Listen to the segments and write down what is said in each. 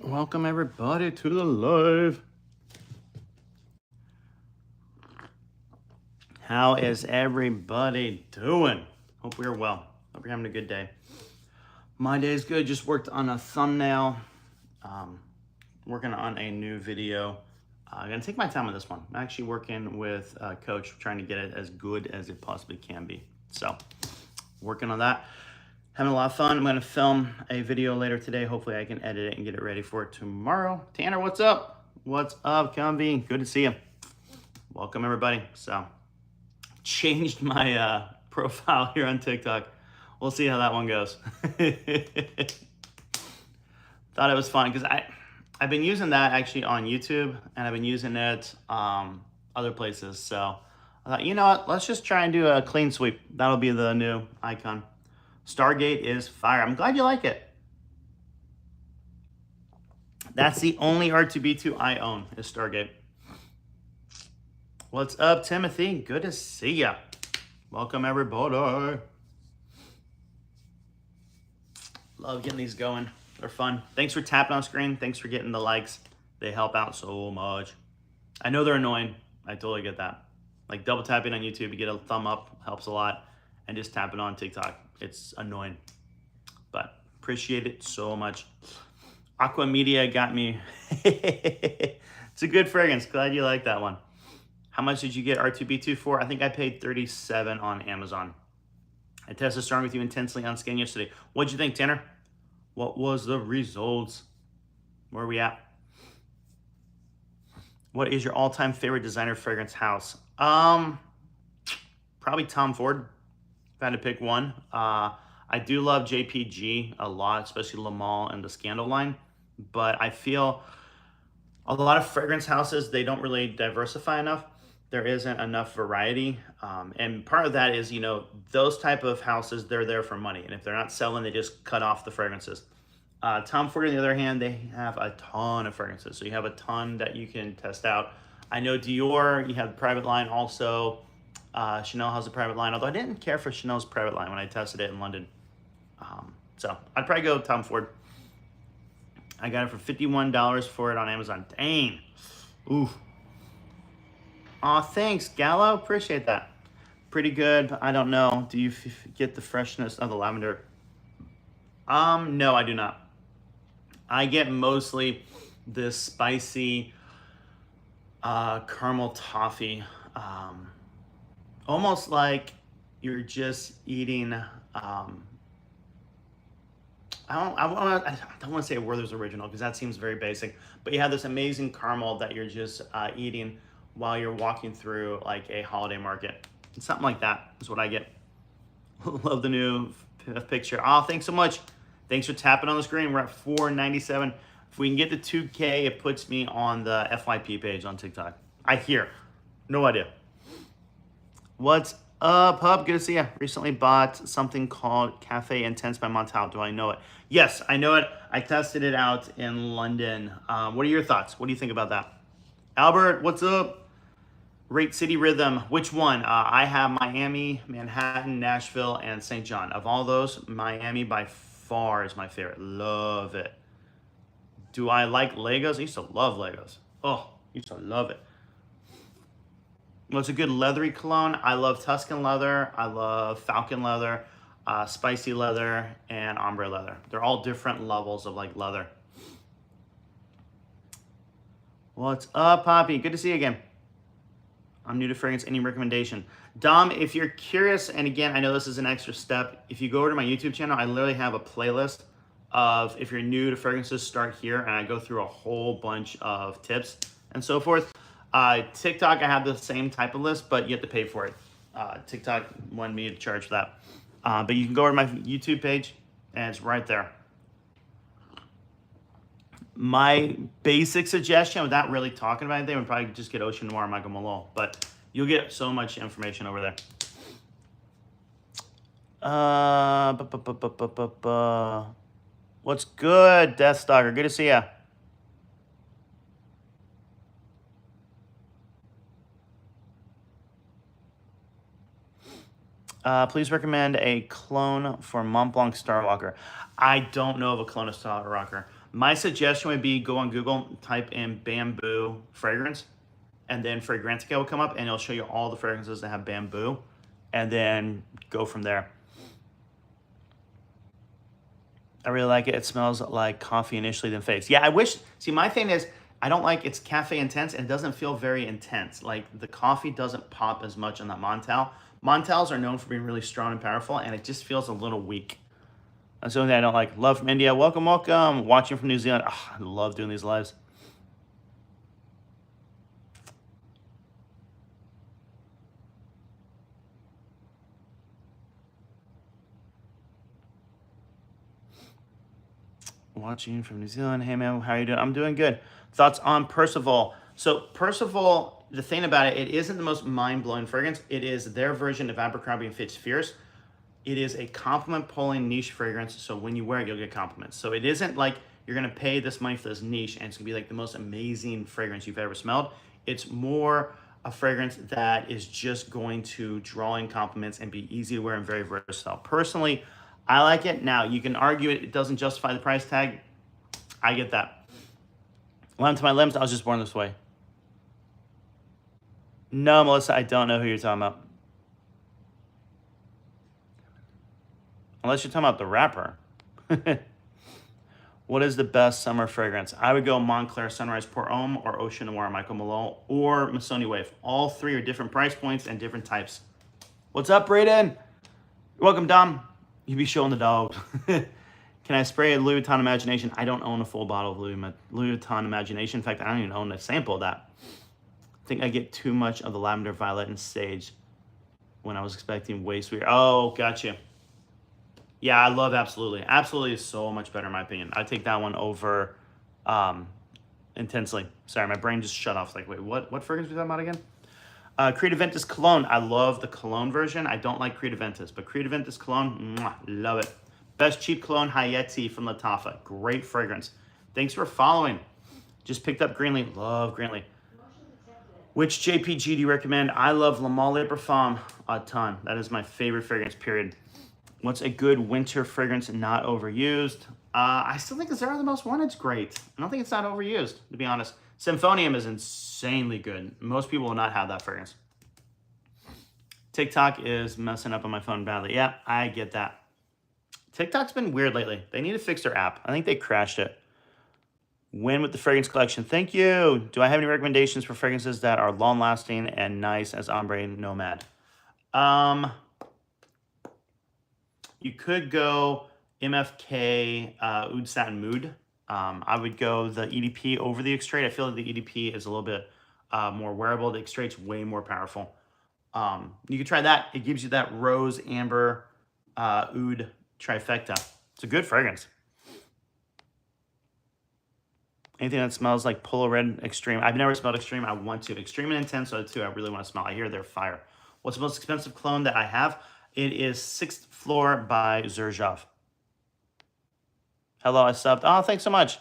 Welcome everybody to the live. How is everybody doing? Hope we're well. Hope you're having a good day. My day's good. Just worked on a thumbnail. Working on a new video. I'm gonna take my time on this one. I'm actually working with a coach, trying to get it as good as it possibly can be. So, working on that. Having a lot of fun. I'm gonna film a video later today. Hopefully I can edit it and get it ready for tomorrow. Tanner, what's up? What's up, Convy? Good to see you. Welcome everybody. So, changed my profile here on TikTok. We'll see how that one goes. Thought it was fun because I've been using that actually on YouTube, and I've been using it other places. So I thought, you know what? Let's just try and do a clean sweep. That'll be the new icon. Stargate is fire. I'm glad you like it. That's the only R2B2 I own is Stargate. What's up, Timothy? Good to see ya. Welcome, everybody. Love getting these going. They're fun. Thanks for tapping on screen. Thanks for getting the likes. They help out so much. I know they're annoying. I totally get that. Like double tapping on YouTube to get a thumb up helps a lot. And just tapping on TikTok. It's annoying. But appreciate it so much. Aqua Media got me. It's a good fragrance. Glad you like that one. How much did you get R2B2 for? I think I paid $37 on Amazon. I tested Strong with you intensely on skin yesterday. What'd you think, Tanner? What was the results? Where are we at? What is your all-time favorite designer fragrance house? Probably Tom Ford, if I had to pick one. I do love JPG a lot, especially Le Male and the Scandal line. But I feel a lot of fragrance houses, they don't really diversify enough. There isn't enough variety. And part of that is, you know, those type of houses, they're there for money. And if they're not selling, they just cut off the fragrances. Tom Ford, on the other hand, they have a ton of fragrances. So you have a ton that you can test out. I know Dior, you have the private line also. Chanel has a private line, although I didn't care for Chanel's private line when I tested it in London. So I'd probably go Tom Ford. I got it for $51 for it on Amazon. Dang. Ooh. Aw, thanks, Gallo. Appreciate that. Pretty good. I don't know. Do you get the freshness of the lavender? No, I do not. I get mostly this spicy caramel toffee. Almost like you're just eating... I don't want to say Werther's Original because that seems very basic, but you have this amazing caramel that you're just eating while you're walking through like a holiday market. Something like that is what I get. Love the new picture. Oh, thanks so much. Thanks for tapping on the screen. We're at 497. If we can get to 2K, it puts me on the FYP page on TikTok. I hear. No idea. What's up, Hub? Good to see you. Recently bought something called Cafe Intense by Montal. Do I know it? Yes, I know it. I tested it out in London. What are your thoughts? What do you think about that? Albert, what's up? Rate City Rhythm. Which one? I have Miami, Manhattan, Nashville, and St. John. Of all those, Miami by far is my favorite. Love it. Do I like Legos? I used to love Legos. Oh, used to love it. What's a good leathery cologne? I love Tuscan leather. I love Falcon leather, spicy leather, and ombre leather. They're all different levels of like leather. What's up, Poppy? Good to see you again. I'm new to fragrance. Any recommendation? Dom, if you're curious, and again, I know this is an extra step, if you go over to my YouTube channel, I literally have a playlist of, if you're new to fragrances, start here, and I go through a whole bunch of tips and so forth. TikTok, I have the same type of list, but you have to pay for it. TikTok wanted me to charge for that. But you can go over to my YouTube page, and it's right there. My basic suggestion, without really talking about anything, would probably just get Ocean Noir and Michael Malone. But you'll get so much information over there. What's good, Deathstalker? Good to see ya. Please recommend a clone for Mont Blanc Starwalker. I don't know of a clone of Starwalker. My suggestion would be go on Google, type in bamboo fragrance, and then Fragrantica will come up and it'll show you all the fragrances that have bamboo, and then go from there. I really like it. It smells like coffee initially, then fades. Yeah, I wish, see, my thing is, I don't like it's cafe intense and it doesn't feel very intense. Like the coffee doesn't pop as much on that Montel. Montels are known for being really strong and powerful, and it just feels a little weak. That's the only thing I don't like. Love from India. Welcome, welcome. Watching from New Zealand. Oh, I love doing these lives. Watching from New Zealand. Hey, man, how are you doing? I'm doing good. Thoughts on Percival? So Percival, the thing about it, it isn't the most mind-blowing fragrance. It is their version of Abercrombie & Fitch Fierce. It is a compliment pulling niche fragrance, so when you wear it, you'll get compliments. So it isn't like you're gonna pay this money for this niche and it's gonna be like the most amazing fragrance you've ever smelled. It's more a fragrance that is just going to draw in compliments and be easy to wear and very versatile. Personally, I like it. Now, you can argue it doesn't justify the price tag. I get that. Lemon to my limbs, I was just born this way. No, Melissa, I don't know who you're talking about. Unless you're talking about the rapper. What is the best summer fragrance? I would go Montclair Sunrise Pour Homme or Ocean Noir Michael Malone or Missoni Wave. All three are different price points and different types. What's up, Brayden? Welcome, Dom. You be showing the dog. Can I spray a Louis Vuitton Imagination? I don't own a full bottle of Louis Vuitton Imagination. In fact, I don't even own a sample of that. I think I get too much of the lavender, violet, and sage when I was expecting way sweeter. Oh, gotcha. Yeah, I love Absolutely. Absolutely is so much better in my opinion. I take that one over Intensely. Sorry, my brain just shut off. It's like, wait, what fragrance are we talking about again? Creed Aventus Cologne. I love the Cologne version. I don't like Creed Aventus, but Creed Aventus Cologne, mwah, love it. Best cheap Cologne, Hayeti from Lattafa. Great fragrance. Thanks for following. Just picked up Greenlee. Love Greenlee. Which JPG do you recommend? I love Le Male Le Parfum a ton. That is my favorite fragrance, period. What's a good winter fragrance not overused? I still think Zara the Most Wanted's great. I don't think it's not overused, to be honest. Symphonium is insanely good. Most people will not have that fragrance. TikTok is messing up on my phone badly. Yeah, I get that. TikTok's been weird lately. They need to fix their app. I think they crashed it. Win with the fragrance collection. Thank you. Do I have any recommendations for fragrances that are long-lasting and nice as Ombre Nomad? You could go MFK Oud Satin Mood. I would go the EDP over the X-Trade. I feel like the EDP is a little bit more wearable. The X-Trade's way more powerful. You could try that. It gives you that rose, amber, oud trifecta. It's a good fragrance. Anything that smells like Polo Red Extreme. I've never smelled Extreme. I want to. Extreme and Intense are the two I really want to smell. I hear they're fire. What's the most expensive cologne that I have? It is 6th Floor by Xerjoff. Hello, I subbed. Oh, thanks so much.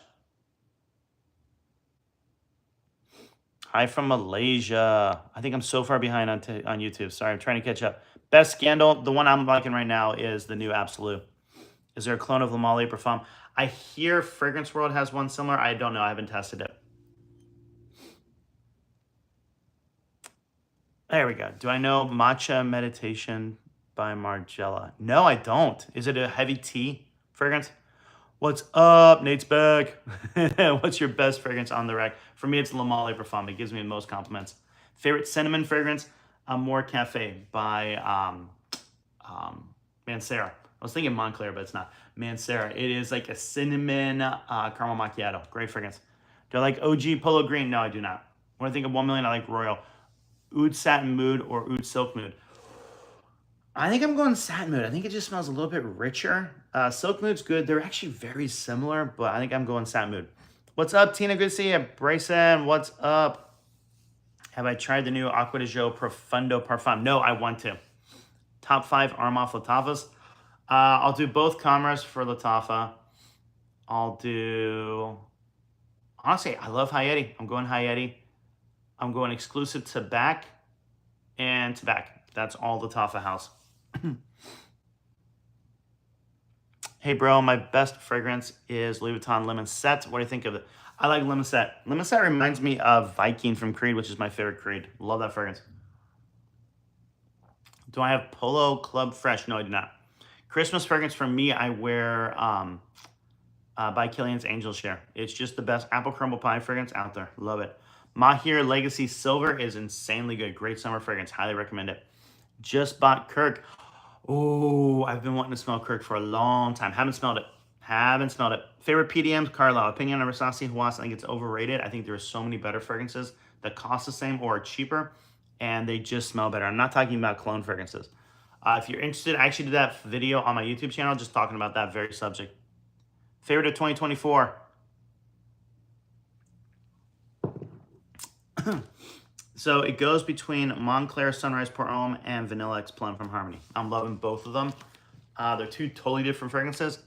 Hi from Malaysia. I think I'm so far behind on YouTube. Sorry, I'm trying to catch up. Best Scandal, the one I'm liking right now is the new Absolute. Is there a clone of Le Male Le Parfum? I hear Fragrance World has one similar. I don't know. I haven't tested it. There we go. Do I know Matcha Meditation by Margiela? No, I don't. Is it a heavy tea fragrance? What's up? Nate's back. What's your best fragrance on the rack? For me, it's Le Male Le Parfum. It gives me the most compliments. Favorite cinnamon fragrance? Amore Cafe by Mancera. I was thinking Montclair, but it's not. Mancera. It is like a cinnamon caramel macchiato. Great fragrance. Do I like OG Polo Green? No, I do not. When I think of 1 million, I like Royal. Oud Satin Mood or Oud Silk Mood? I think I'm going Satin Mood. I think it just smells a little bit richer. Silk Mood's good. They're actually very similar, but I think I'm going Satin Mood. What's up, Tina? Good to see you. Bryson, what's up? Have I tried the new Acqua di Gio Profundo Parfum? No, I want to. Top 5 Armaf Lattafas. I'll do both Commerce for Lattafa. I'll do... Honestly, I love Hayeti. I'm going Hayeti. I'm going exclusive to back and to back. That's all Lattafa House. Hey, bro, my best fragrance is Louis Vuitton Lemon Set. What do you think of it? I like Lemon Set. Lemon Set reminds me of Viking from Creed, which is my favorite Creed. Love that fragrance. Do I have Polo Club Fresh? No, I do not. Christmas fragrance for me, I wear by Killian's Angel Share. It's just the best apple crumble pie fragrance out there. Love it. Mahir Legacy Silver is insanely good. Great summer fragrance. Highly recommend it. Just bought Kirk. Oh, I've been wanting to smell Kirk for a long time. Haven't smelled it. Haven't smelled it. Favorite PDMs, Carlisle. Opinion on Versace Huas. I think it's overrated. I think there are so many better fragrances that cost the same or are cheaper, and they just smell better. I'm not talking about cologne fragrances. If you're interested, I actually did that video on my YouTube channel just talking about that very subject. Favorite of 2024. So it goes between Montclair Sunrise Pour Homme and Vanilla X Plum from Harmony. I'm loving both of them. They're two totally different fragrances.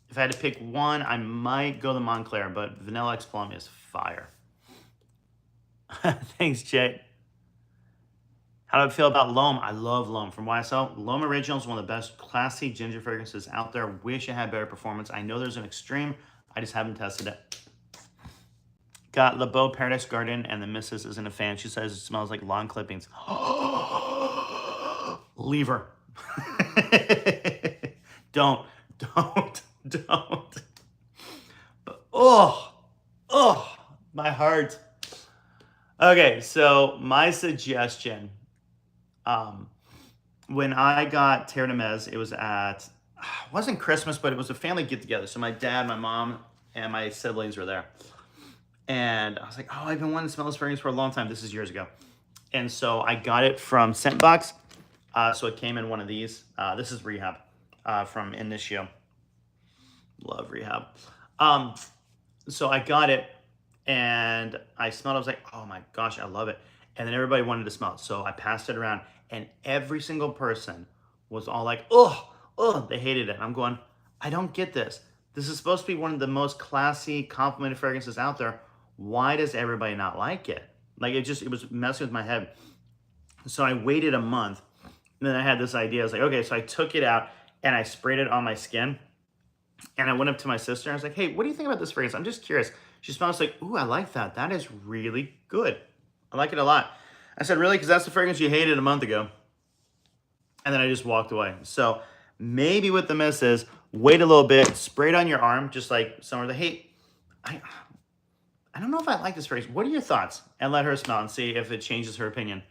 If I had to pick one, I might go the Montclair, but Vanilla X Plum is fire. Thanks, Jay. How do I feel about L'Homme? I love L'Homme. From YSL, L'Homme Original is one of the best classy ginger fragrances out there. Wish it had better performance. I know there's an extreme. I just haven't tested it. Got Le Beau Paradise Garden, and the missus isn't a fan. She says it smells like lawn clippings. Leave her. Don't. But, my heart. Okay, so my suggestion. When I got Terre de Mez, it was at, it wasn't Christmas, but it was a family get together. So my dad, my mom, and my siblings were there. And I was like, oh, I've been wanting to smell this fragrance for a long time. This is years ago. And so I got it from Scentbox. So it came in one of these. This is Rehab from Initio. Love Rehab. So I got it and I smelled it. I was like, oh my gosh, I love it. And then everybody wanted to smell it. So I passed it around and every single person was all like, oh, they hated it. And I'm going, I don't get this. This is supposed to be one of the most classy, complimented fragrances out there. Why does everybody not like it? Like it was messing with my head. So I waited a month and then I had this idea. I was like, okay, so I took it out and I sprayed it on my skin. And I went up to my sister and I was like, hey, what do you think about this fragrance? I'm just curious. She smells like, ooh, I like that. That is really good. I like it a lot. I said, really? Because that's the fragrance you hated a month ago. And then I just walked away. So maybe with the misses, wait a little bit, spray it on your arm, just like somewhere. Hey, I don't know if I like this fragrance. What are your thoughts? And let her smell and see if it changes her opinion.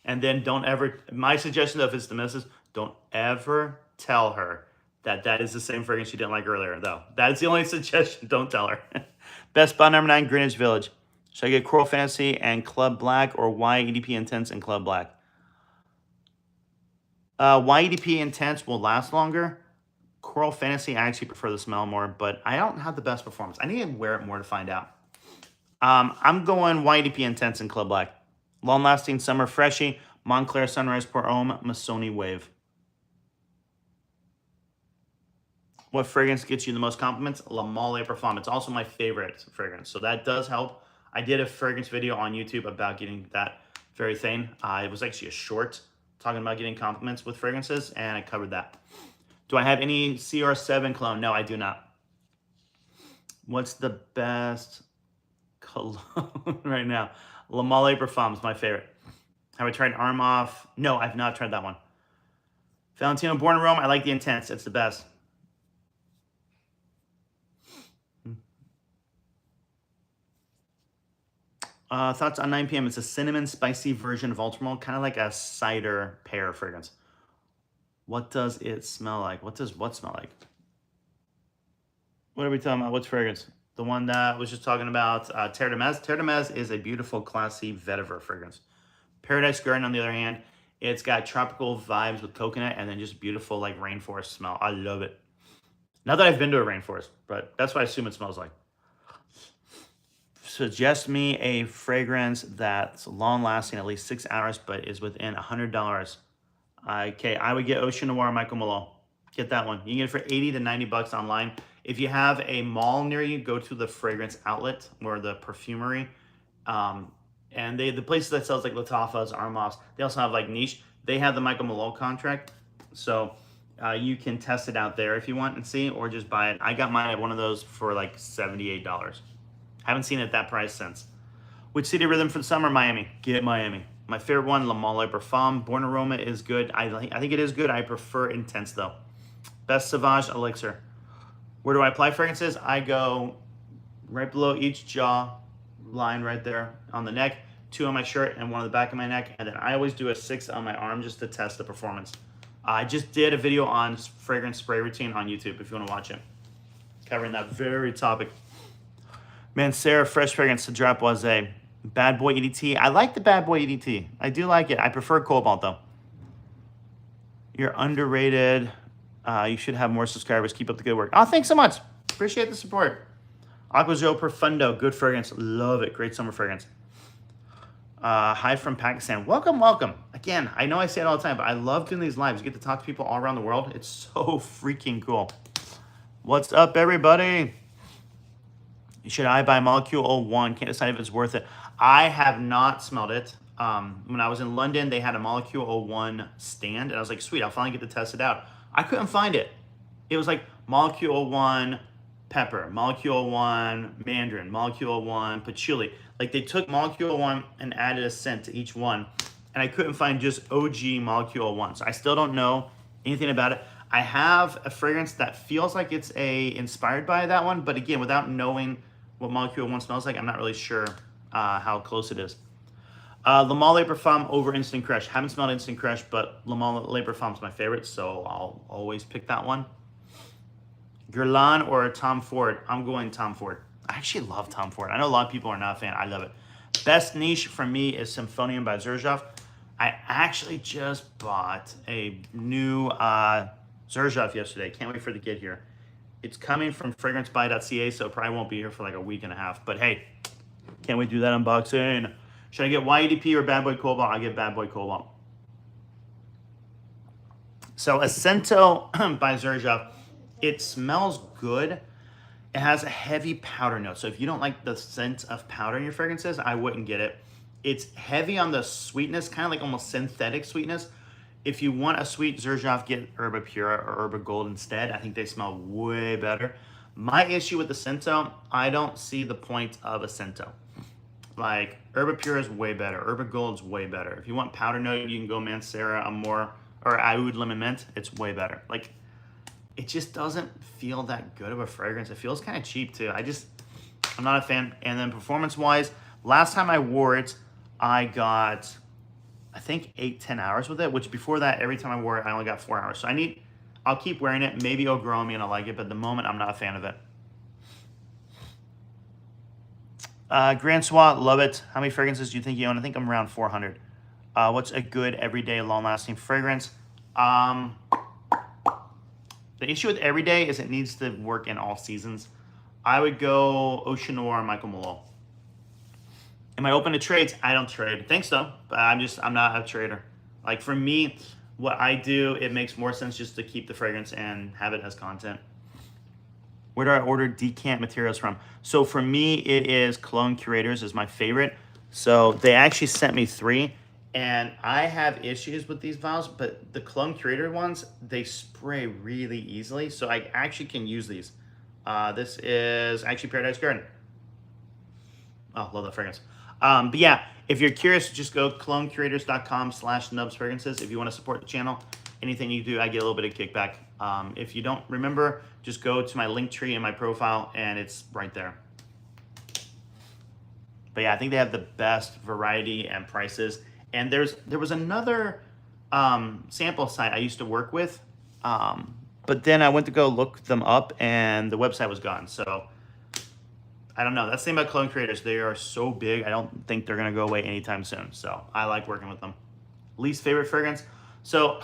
And then don't ever, my suggestion though, if it's the misses, don't ever tell her that is the same fragrance you didn't like earlier, though. That is the only suggestion. Don't tell her. Best spot number 9, Greenwich Village. Should I get Coral Fantasy and Club Black or YEDP Intense and Club Black? YEDP Intense will last longer. Coral Fantasy, I actually prefer the smell more, but I don't have the best performance. I need to wear it more to find out. I'm going YEDP Intense and Club Black. Long-lasting summer freshie, Montclair Sunrise Pour Homme, Missoni Wave. What fragrance gets you the most compliments? La Mole Parfum. It's also my favorite fragrance, so that does help. I did a fragrance video on YouTube about getting that very thing. It was actually a short talking about getting compliments with fragrances, and I covered that. Do I have any CR7 cologne? No, I do not. What's the best cologne right now? La Mole Parfum is my favorite. Have I tried Arm Off? No, I've not tried that one. Valentino Born in Rome, I like the Intense. It's the best. Thoughts on 9 p.m. It's a cinnamon spicy version of Ultramalt, kind of like a cider pear fragrance. What does it smell like? What does what smell like? What are we talking about? What's fragrance? The one that I was just talking about, Terre de Mez. Terre de Mez is a beautiful, classy vetiver fragrance. Paradise Garden, on the other hand, it's got tropical vibes with coconut and then just beautiful, like, rainforest smell. I love it. Not that I've been to a rainforest, but that's what I assume it smells like. Suggest me a fragrance that's long-lasting, at least 6 hours, but is within $100. Okay, I would get Ocean Noir Michael Malone. Get that one. You can get it for 80 to 90 bucks online. If you have a mall near you, go to the fragrance outlet or the perfumery. And the places that sells like Lattafas, Armos, they also have like niche. They have the Michael Malone contract. So You can test it out there if you want and see, or just buy it. I got mine at one of those for like $78. Haven't seen it at that price since. Which city rhythm for the summer? Miami. Get Miami. My favorite one, Le Male Parfum. Born Aroma is good. I think it is good. I prefer Intense though. Best Sauvage Elixir. Where do I apply fragrances? I go right below each jaw line right there on the neck, 2 on my shirt and 1 on the back of my neck, and then I always do a 6 on my arm just to test the performance. I just did a video on fragrance spray routine on YouTube if you want to watch it, covering that very topic. Mancera Fresh Fragrance to Drop was a Bad Boy EDT. I like the Bad Boy EDT. I do like it. I prefer Cobalt though. You're underrated. You should have more subscribers. Keep up the good work. Oh, thanks so much. Appreciate the support. Aquajo Profundo, good fragrance. Love it. Great summer fragrance. Hi from Pakistan. Welcome, welcome. Again, I know I say it all the time, but I love doing these lives. You get to talk to people all around the world. It's so freaking cool. What's up, everybody? Should I buy Molecule 01? Can't decide if it's worth it. I have not smelled it. When I was in London, they had a Molecule 01 stand, and I was like, sweet, I'll finally get to test it out. I couldn't find it. It was like Molecule 01 pepper, Molecule 01 mandarin, Molecule 01 patchouli. Like they took Molecule 01 and added a scent to each one, and I couldn't find just OG Molecule 01. So I still don't know anything about it. I have a fragrance that feels like it's inspired by that one, but again, without knowing what Molecule 01 smells like, I'm not really sure how close it is. Le Male Parfum over Instant Crush. Haven't smelled Instant Crush, but Le Male Parfum is my favorite, so I'll always pick that one. Guerlain or Tom Ford? I'm going Tom Ford. I actually love Tom Ford. I know a lot of people are not a fan. I love it. Best niche for me is Symphonium by Xerjoff. I actually just bought a new Xerjoff yesterday. Can't wait for it to get here. It's coming from fragrancebuy.ca, so it probably won't be here for like a week and a half. But hey, can't wait to do that unboxing. Should I get YEDP or Bad Boy Cobalt? I get Bad Boy Cobalt. So Acento by Xerjoff, it smells good. It has a heavy powder note. So if you don't like the scent of powder in your fragrances, I wouldn't get it. It's heavy on the sweetness, kind of like almost synthetic sweetness. If you want a sweet Xerjoff, get Herba Pura or Herba Gold instead. I think they smell way better. My issue with the Acento, I don't see the point of Acento. Like, Herba Pura is way better. Herba Gold is way better. If you want powder note, you can go Mancera, Amor, or Oud Lemon Mint. It's way better. Like, it just doesn't feel that good of a fragrance. It feels kind of cheap, too. I'm not a fan. And then performance-wise, last time I wore it, I got, I think, 8-10 hours with it, which before that, every time I wore it, I only got 4 hours. So I'll keep wearing it. Maybe it'll grow on me and I'll like it, but at the moment, I'm not a fan of it. Grand Swat, love it. How many fragrances do you think you own? I think I'm around 400. What's a good, everyday, long-lasting fragrance? The issue with everyday is it needs to work in all seasons. I would go Ocean Noir, Michael Malone. Am I open to trades? I don't trade. Thanks though, but I'm not a trader. Like for me, what I do, it makes more sense just to keep the fragrance and have it as content. Where do I order decant materials from? So for me, it is Cologne Curators is my favorite. So they actually sent me 3, and I have issues with these vials, but the Cologne Curator ones, they spray really easily. So I actually can use these. This is actually Paradise Garden. Oh, love that fragrance. But yeah, if you're curious, just go colognecurators.com/nubsfragrances if you want to support the channel. Anything you do, I get a little bit of kickback. If you don't remember, just go to my link tree in my profile and it's right there. But yeah, I think they have the best variety and prices. And there was another sample site I used to work with, but then I went to go look them up and the website was gone. So I don't know. That's the thing about Cologne Creators. They are so big. I don't think they're going to go away anytime soon. So I like working with them. Least favorite fragrance? So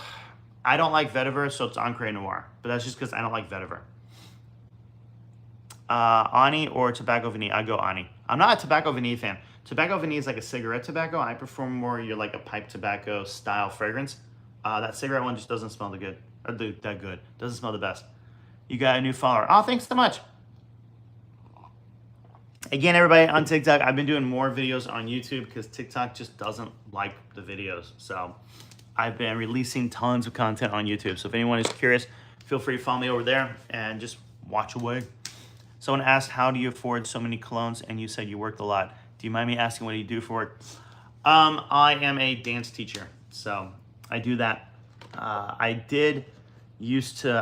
I don't like vetiver, so it's Ancre Noir. But that's just because I don't like vetiver. Ani or Tobacco Vanille? I go Ani. I'm not a Tobacco Vanille fan. Tobacco Vanille is like a cigarette tobacco. I prefer more you're like a pipe tobacco style fragrance. That cigarette one just doesn't smell that good. Doesn't smell the best. You got a new follower. Oh, thanks so much. Again, everybody on TikTok, I've been doing more videos on YouTube because TikTok just doesn't like the videos. So I've been releasing tons of content on YouTube. So if anyone is curious, feel free to follow me over there and just watch away. Someone asked, how do you afford so many colognes? And you said you worked a lot. Do you mind me asking what do you do for work? I am a dance teacher. So I do that. I did used to,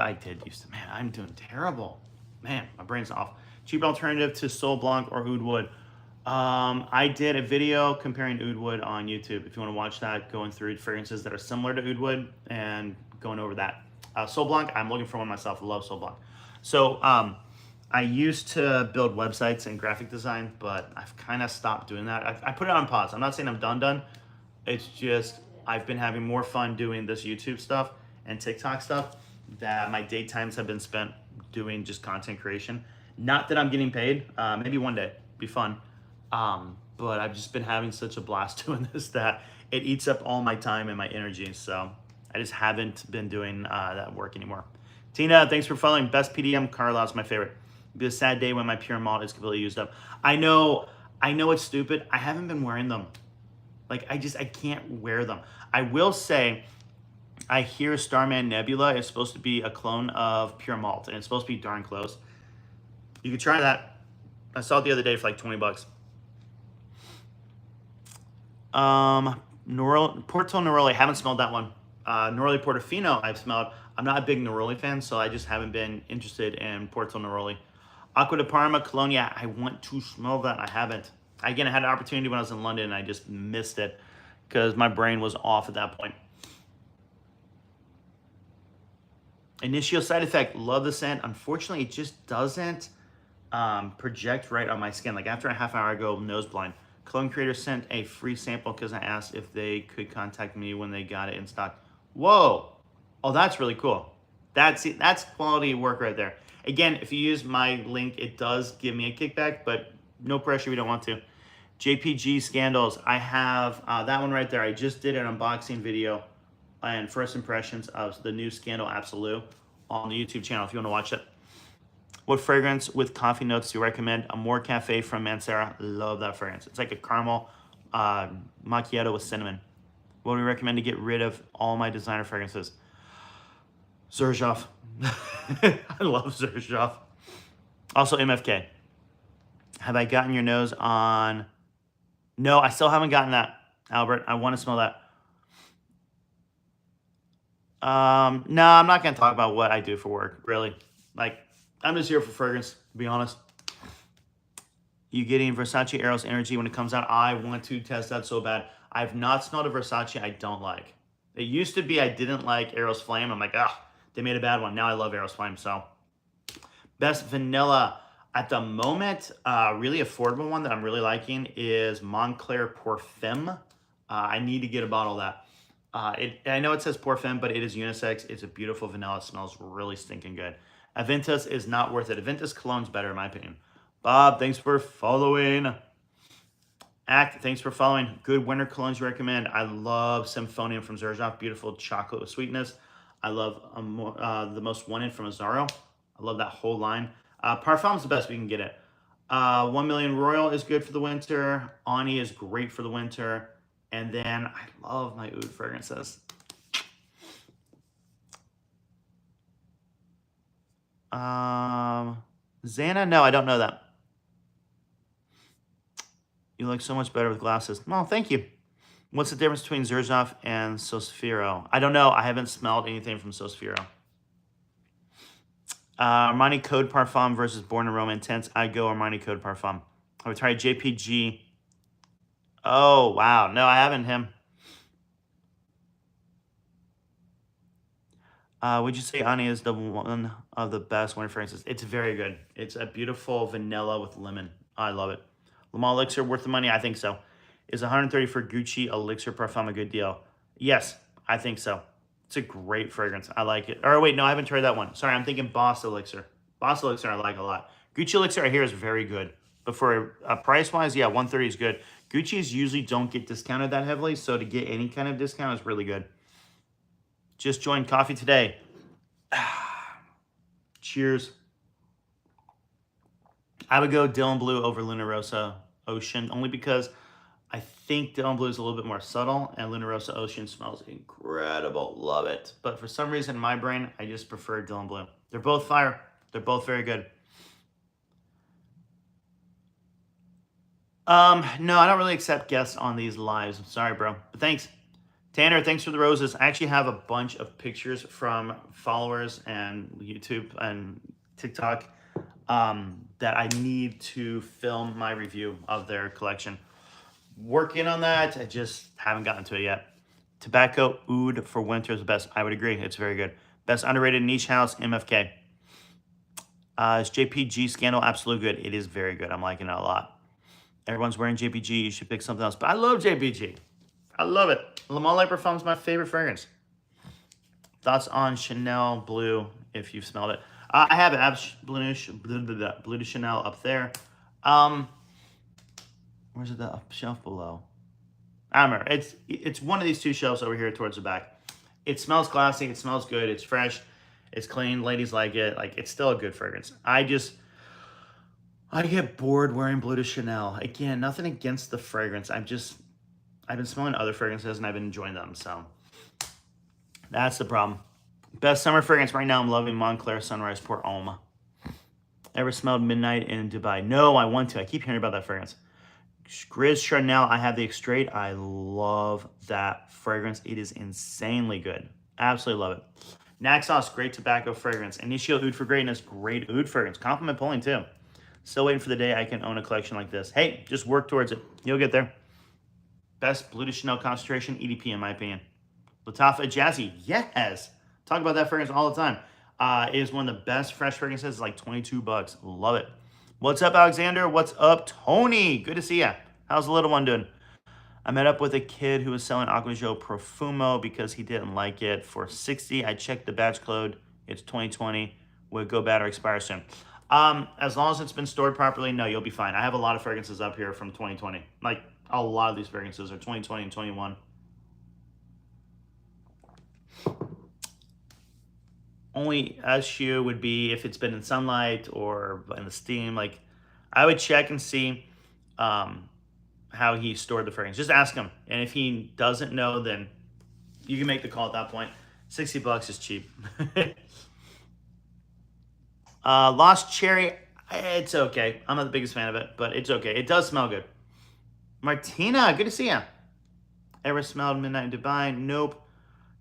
man, I'm doing terrible. Man, my brain's off. Cheap alternative to Sol Blanc or Oud Wood. I did a video comparing Oud Wood on YouTube. If you want to watch that, going through fragrances that are similar to Oud Wood and going over that. Sol Blanc, I'm looking for one myself. I love Sol Blanc. So I used to build websites and graphic design, but I've kind of stopped doing that. I put it on pause. I'm not saying I'm done. It's just I've been having more fun doing this YouTube stuff and TikTok stuff that my daytimes have been spent doing just content creation. Not that I'm getting paid. Maybe one day. Be fun. But I've just been having such a blast doing this that it eats up all my time and my energy. So I just haven't been doing that work anymore. Tina, thanks for following. Best PDM Carlisle's my favorite. It'll be a sad day when my pure malt is completely used up. I know it's stupid. I haven't been wearing them. Like I can't wear them. I will say, I hear Starman Nebula is supposed to be a clone of pure malt, and it's supposed to be darn close. You could try that. I saw it the other day for like 20 bucks. Porto Neroli, haven't smelled that one. Neroli Portofino, I've smelled. I'm not a big Neroli fan, so I just haven't been interested in Porto Neroli. Acqua di Parma, Cologne, yeah, I want to smell that. I haven't. Again, I had an opportunity when I was in London, and I just missed it because my brain was off at that point. Initial side effect, love the scent. Unfortunately, it just doesn't project right on my skin. Like after a half hour, I go nose blind. Cologne creator sent a free sample because I asked if they could contact me when they got it in stock. Whoa. Oh, that's really cool. That's quality work right there. Again, if you use my link, it does give me a kickback, but no pressure, we don't want to. JPG Scandals, I have that one right there. I just did an unboxing video and first impressions of the new Scandal Absolute on the YouTube channel if you want to watch it. What fragrance with coffee notes do you recommend? Amore Cafe from Mancera. Love that fragrance. It's like a caramel macchiato with cinnamon. What do we recommend to get rid of all my designer fragrances? Xerjoff. I love Xerjoff. Also MFK. Have I gotten your nose on? No, I still haven't gotten that, Albert. I want to smell that. No, I'm not going to talk about what I do for work, really. Like, I'm just here for fragrance, to be honest. You getting Versace Eros Energy when it comes out? I want to test that so bad. I've not smelled a Versace I don't like. It used to be I didn't like Eros Flame. I'm like, they made a bad one. Now I love Eros Flame, so. Best vanilla at the moment, really affordable one that I'm really liking is Montclair Parfum. I need to get a bottle of that. I know it says Parfum, but it is unisex. It's a beautiful vanilla. It smells really stinking good. Aventus is not worth it. Aventus Cologne's better, in my opinion. Bob, thanks for following. Act, thanks for following. Good winter colognes you recommend. I love Symphonium from Xerjoff. Beautiful chocolate with sweetness. I love the Most Wanted from Azzaro. I love that whole line. Parfum's the best we can get it. 1 Million Royal is good for the winter. Ani is great for the winter. And then I love my oud fragrances. Xana? No, I don't know that. You look so much better with glasses. Oh, thank you. What's the difference between Xerjoff and Sospiro? I don't know. I haven't smelled anything from Sospiro. Armani Code Parfum versus Born Aroma Intense. I go Armani Code Parfum. I would try JPG. Oh, wow. No, I haven't him. Would you say Ani is the one of the best winter fragrances? It's very good. It's a beautiful vanilla with lemon. I love it. Le Mans Elixir worth the money? I think so. Is 130 for Gucci Elixir Parfum a good deal? Yes, I think so. It's a great fragrance. I like it. Or wait, no, I haven't tried that one. Sorry, I'm thinking Boss Elixir. Boss Elixir I like a lot. Gucci Elixir I hear is very good. But for price-wise, yeah, 130 is good. Gucci's usually don't get discounted that heavily, so to get any kind of discount is really good. Just joined coffee today. Cheers. I would go Dylan Blue over Luna Rosa Ocean, only because I think Dylan Blue is a little bit more subtle, and Luna Rosa Ocean smells incredible. Love it. But for some reason, in my brain, I just prefer Dylan Blue. They're both fire. They're both very good. No, I don't really accept guests on these lives. Sorry, bro. But thanks. Tanner, thanks for the roses. I actually have a bunch of pictures from followers and YouTube and TikTok that I need to film my review of their collection. Working on that. I just haven't gotten to it yet. Tobacco Oud for winter is the best. I would agree. It's very good. Best underrated niche house, MFK. Is JPG Scandal absolutely good? It is very good. I'm liking it a lot. Everyone's wearing JPG. You should pick something else. But I love JPG. I love it. Le Male Le Parfum is my favorite fragrance. Thoughts on Chanel Blue, if you've smelled it. I have it. Blue de Chanel up there. Where's it? The up shelf below? I don't remember. It's one of these two shelves over here towards the back. It smells classy. It smells good. It's fresh. It's clean. Ladies like it. Like, it's still a good fragrance. I get bored wearing Bleu de Chanel. Again, nothing against the fragrance. I've been smelling other fragrances and I've been enjoying them. So that's the problem. Best summer fragrance right now. I'm loving Montclair Sunrise Pour Homme. Ever smelled Midnight in Dubai? No, I want to. I keep hearing about that fragrance. Grizz Chanel. I have the Extrait. I love that fragrance. It is insanely good. Absolutely love it. Naxos, great tobacco fragrance. Initio Oud for Greatness, great oud fragrance. Compliment pulling too. Still waiting for the day I can own a collection like this. Hey, just work towards it. You'll get there. Best Bleu de Chanel concentration, EDP in my opinion. Lattafa Jazzy, yes. Talk about that fragrance all the time. It is one of the best fresh fragrances. It's like $22. Love it. What's up, Alexander? What's up, Tony? Good to see ya. How's the little one doing? I met up with a kid who was selling Acquaggio Profumo because he didn't like it for $60. I checked the batch code. It's 2020. Would go bad or expire soon. As long as it's been stored properly, no, you'll be fine. I have a lot of fragrances up here from 2020. Like, a lot of these fragrances are 2020 and 21. Only issue would be if it's been in sunlight or in the steam. Like, I would check and see how he stored the fragrance. Just ask him. And if he doesn't know, then you can make the call at that point. $60 is cheap. Lost Cherry, it's okay. I'm not the biggest fan of it, but it's okay. It does smell good. Martina, good to see you. Ever smelled Midnight in Dubai? Nope.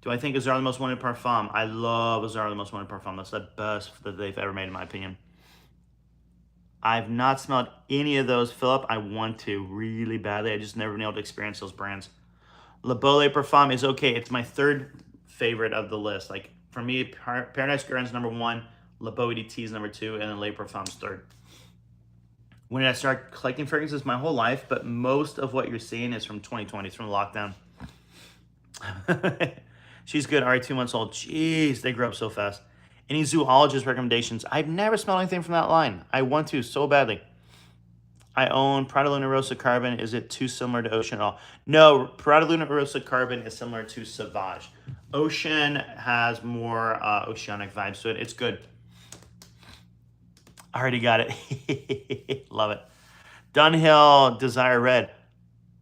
Do I think Azar the Most Wanted Parfum? I love Azar the Most Wanted Parfum. That's the best that they've ever made, in my opinion. I've not smelled any of those, Philip. I want to really badly. I just never been able to experience those brands. Le Beau Le Parfum is okay. It's my third favorite of the list. Like, for me, Paradise Gardens #1, Le Beau EDT is #2, and then Le Parfum's third. When did I start collecting fragrances? My whole life, but most of what you're seeing is from 2020. It's from lockdown. She's good. Already 2 months old. Jeez, they grow up so fast. Any zoologist recommendations? I've never smelled anything from that line. I want to so badly. I own Prada Luna Rosa Carbon. Is it too similar to Ocean at all? No, Prada Luna Rosa Carbon is similar to Sauvage. Ocean has more oceanic vibes to it. It's good. I already got it. Love it. Dunhill Desire Red.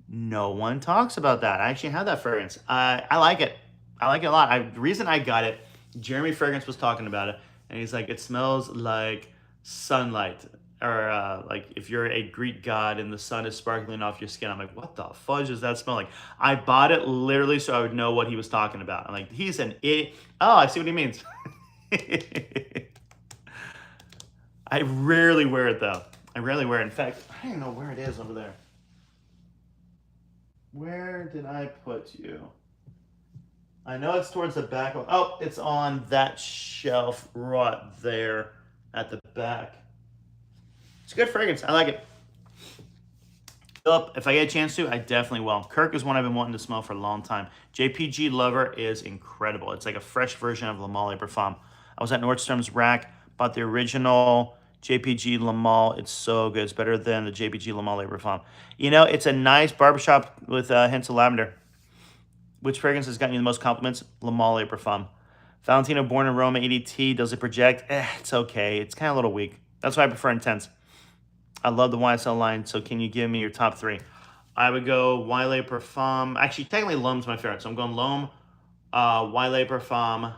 No one talks about that. I actually have that fragrance. I like it. I like it a lot. The reason I got it, Jeremy Fragrance was talking about it, and he's like, it smells like sunlight, or like if you're a Greek god and the sun is sparkling off your skin. I'm like, what the fudge does that smell like? I bought it literally so I would know what he was talking about. I'm like, he's an idiot. Oh, I see what he means. I rarely wear it, though. I rarely wear it. In fact, I don't even know where it is over there. Where did I put you? I know it's towards the back. Oh, it's on that shelf right there at the back. It's a good fragrance. I like it. Philip, if I get a chance to, I definitely will. Kirk is one I've been wanting to smell for a long time. JPG Lover is incredible. It's like a fresh version of Le Male Le Parfum. I was at Nordstrom's rack, bought the original JPG Le Male. It's so good. It's better than the JPG Le Male Le Parfum. You know, it's a nice barbershop with hints of lavender. Which fragrance has gotten you the most compliments? Le Male Le Parfum. Valentino Born Aroma EDT. Does it project? It's okay. It's kind of a little weak. That's why I prefer Intense. I love the YSL line, so can you give me your top 3? I would go Wile Parfum. Actually, technically L'Homme's my favorite, so I'm going L'Homme, Wile Parfum.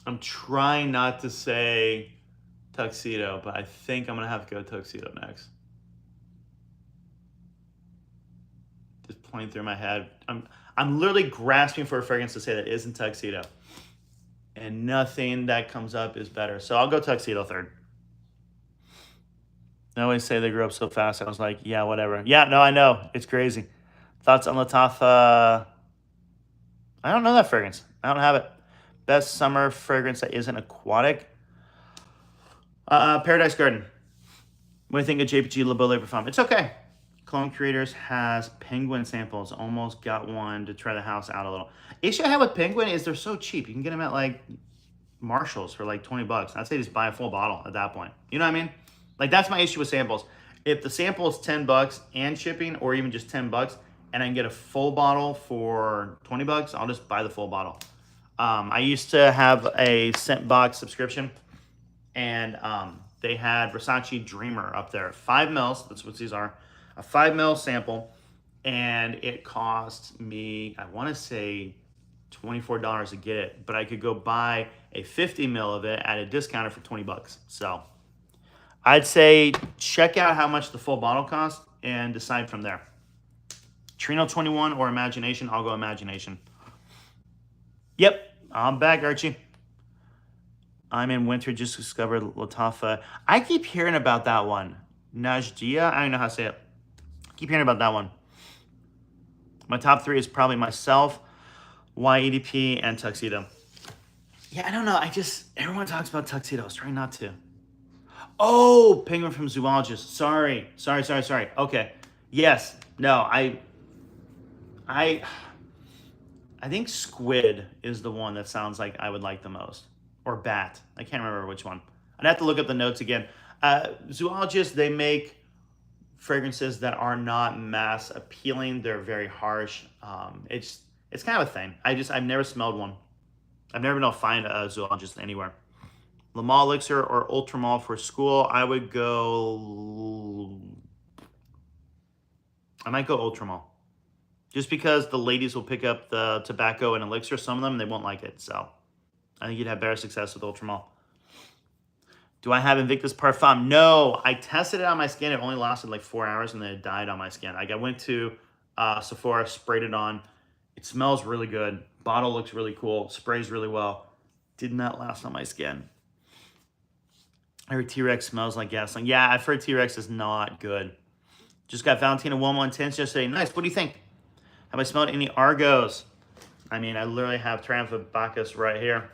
I'm trying not to say Tuxedo, but I think I'm gonna have to go Tuxedo next. Just playing through my head. I'm literally grasping for a fragrance to say that isn't Tuxedo, and nothing that comes up is better. So I'll go Tuxedo third. They always say they grew up so fast. I was like, yeah, whatever. Yeah, no, I know. It's crazy. Thoughts on Lattafa? I don't know that fragrance. I don't have it. Best summer fragrance that isn't aquatic? Paradise Garden. What do you think of JPG Le Beau Parfum? It's okay. Cologne Creators has penguin samples. Almost got one to try the house out a little. Issue I have with penguin is they're so cheap. You can get them at like Marshalls for like 20 bucks. I'd say just buy a full bottle at that point. You know what I mean? Like that's my issue with samples. If the sample is 10 bucks and shipping, or even just 10 bucks, and I can get a full bottle for 20 bucks, I'll just buy the full bottle. I used to have a scent box subscription, and they had Versace Dreamer up there. 5 mils, that's what these are. A 5 mil sample, and it cost me, I want to say $24 to get it, but I could go buy a 50 mil of it at a discounter for 20 bucks. So I'd say check out how much the full bottle costs and decide from there. Trino 21 or Imagination? I'll go Imagination. Yep, I'm back, Archie. I'm in winter, just discovered Lattafa. I keep hearing about that one. Najdia? I don't know how to say it. Keep hearing about that one. My top 3 is probably myself, YEDP, and Tuxedo. Yeah, I don't know. Everyone talks about Tuxedo. I was trying not to. Oh, Penguin from Zoologist. Sorry. Okay. Yes. No, I think Squid is the one that sounds like I would like the most. Or Bat. I can't remember which one. I'd have to look up the notes again. Zoologists, they make fragrances that are not mass appealing. They're very harsh. It's kind of a thing. I've never smelled one. I've never been able to find a Zoologist anywhere. Le Mans Elixir or Ultramall for school? I might go Ultramall. Just because the ladies will pick up the tobacco and elixir, some of them, they won't like it. So I think you'd have better success with Ultramall. Do I have Invictus Parfum? No, I tested it on my skin. It only lasted like 4 hours and then it died on my skin. Like I went to Sephora, sprayed it on. It smells really good. Bottle looks really cool. Sprays really well. Did not last on my skin. I heard T-Rex smells like gasoline. Yeah, I've heard T-Rex is not good. Just got Valentina Uomo Intense yesterday. Nice. What do you think? Have I smelled any Argos? I mean, I literally have Triumph of Bacchus right here.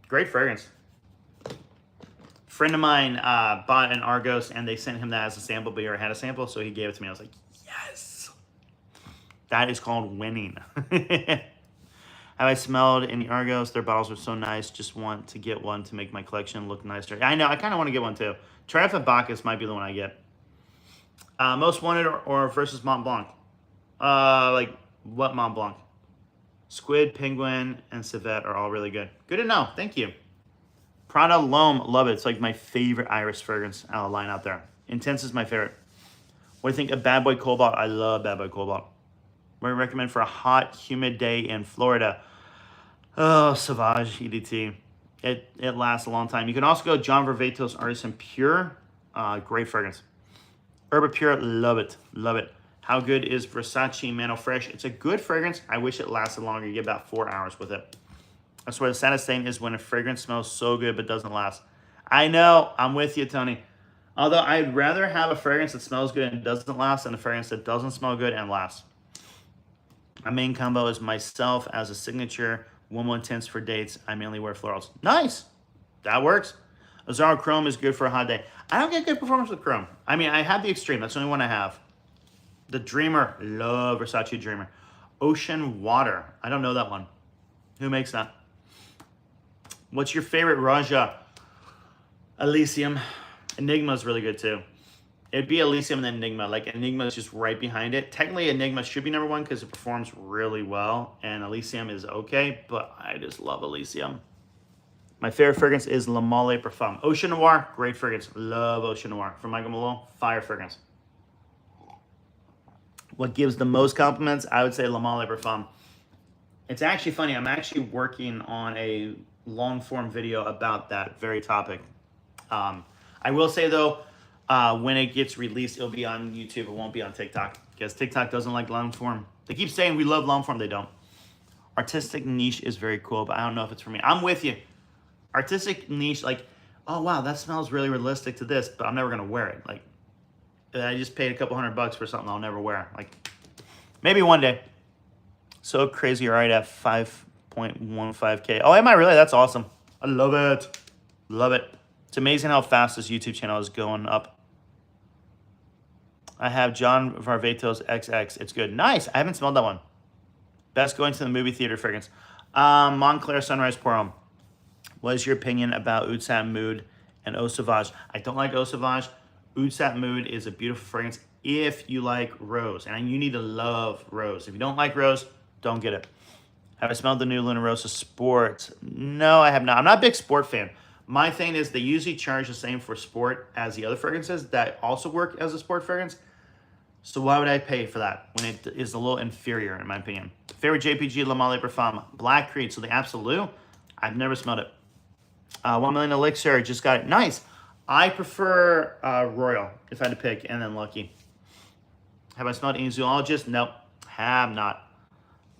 Great fragrance. Friend of mine bought an Argos and they sent him that as a sample, but he already had a sample, so he gave it to me. I was like, yes. That is called winning. Have I smelled any Argos? Their bottles are so nice. Just want to get one to make my collection look nicer. I know. I kind of want to get one too. Triumph of Bacchus might be the one I get. Most Wanted or versus Mont Blanc? Like what Mont Blanc? Squid, Penguin, and Civet are all really good. Good to know. Thank you. Prada L'Homme, love it. It's like my favorite iris fragrance line out there. Intense is my favorite. What do you think of Bad Boy Cobalt? I love Bad Boy Cobalt. What do you recommend for a hot, humid day in Florida? Oh, Sauvage EDT. It lasts a long time. You can also go John Vervatos Artisan Pure. Great fragrance. Herba Pure, love it. Love it. How good is Versace Mano Fresh? It's a good fragrance. I wish it lasted longer. You get about 4 hours with it. That's where the saddest thing is when a fragrance smells so good but doesn't last. I know. I'm with you, Tony. Although I'd rather have a fragrance that smells good and doesn't last than a fragrance that doesn't smell good and lasts. My main combo is myself as a signature. One more intense for dates. I mainly wear florals. Nice. That works. Azaro Chrome is good for a hot day. I don't get good performance with Chrome. I mean, I have the Extreme. That's the only one I have. The Dreamer. Love Versace Dreamer. Ocean Water. I don't know that one. Who makes that? What's your favorite Roja? Elysium. Enigma is really good too. It'd be Elysium and then Enigma. Like Enigma is just right behind it. Technically, Enigma should be number 1 because it performs really well. And Elysium is okay, but I just love Elysium. My favorite fragrance is Le Male Parfum. Ocean Noir, great fragrance. Love Ocean Noir. From Michael Malone, fire fragrance. What gives the most compliments? I would say Le Male Parfum. It's actually funny. I'm actually working on a long form video about that very topic. I will say though, when it gets released, it'll be on YouTube. It won't be on TikTok because TikTok doesn't like long form. They keep saying we love long form. They don't. Artistic niche is very cool, but I don't know if it's for me. I'm with you. Artistic niche, like, oh wow, that smells really realistic to this, but I'm never gonna wear it. Like, I just paid a couple $100 for something I'll never wear. Like, maybe one day. So crazy, right at 5.15K. Oh, am I really? That's awesome. I love it. Love it. It's amazing how fast this YouTube channel is going up. I have John Varvatos XX. It's good. Nice. I haven't smelled that one. Best going to the movie theater fragrance. Montclair Sunrise Pour Homme. What is your opinion about Oud Satin Mood and Eau Sauvage? I don't like Eau Sauvage. Oud Satin Mood is a beautiful fragrance if you like rose. And you need to love rose. If you don't like rose, don't get it. Have I smelled the new Luna Rosa Sport? No, I have not. I'm not a big Sport fan. My thing is they usually charge the same for Sport as the other fragrances that also work as a Sport fragrance. So why would I pay for that when it is a little inferior, in my opinion? Favorite JPG Le Male Parfum, Black Creed. So the Absolute, I've never smelled it. 1 Million Elixir, just got it. Nice. I prefer Royal, if I had to pick, and then Lucky. Have I smelled any Zoologist? Nope, have not.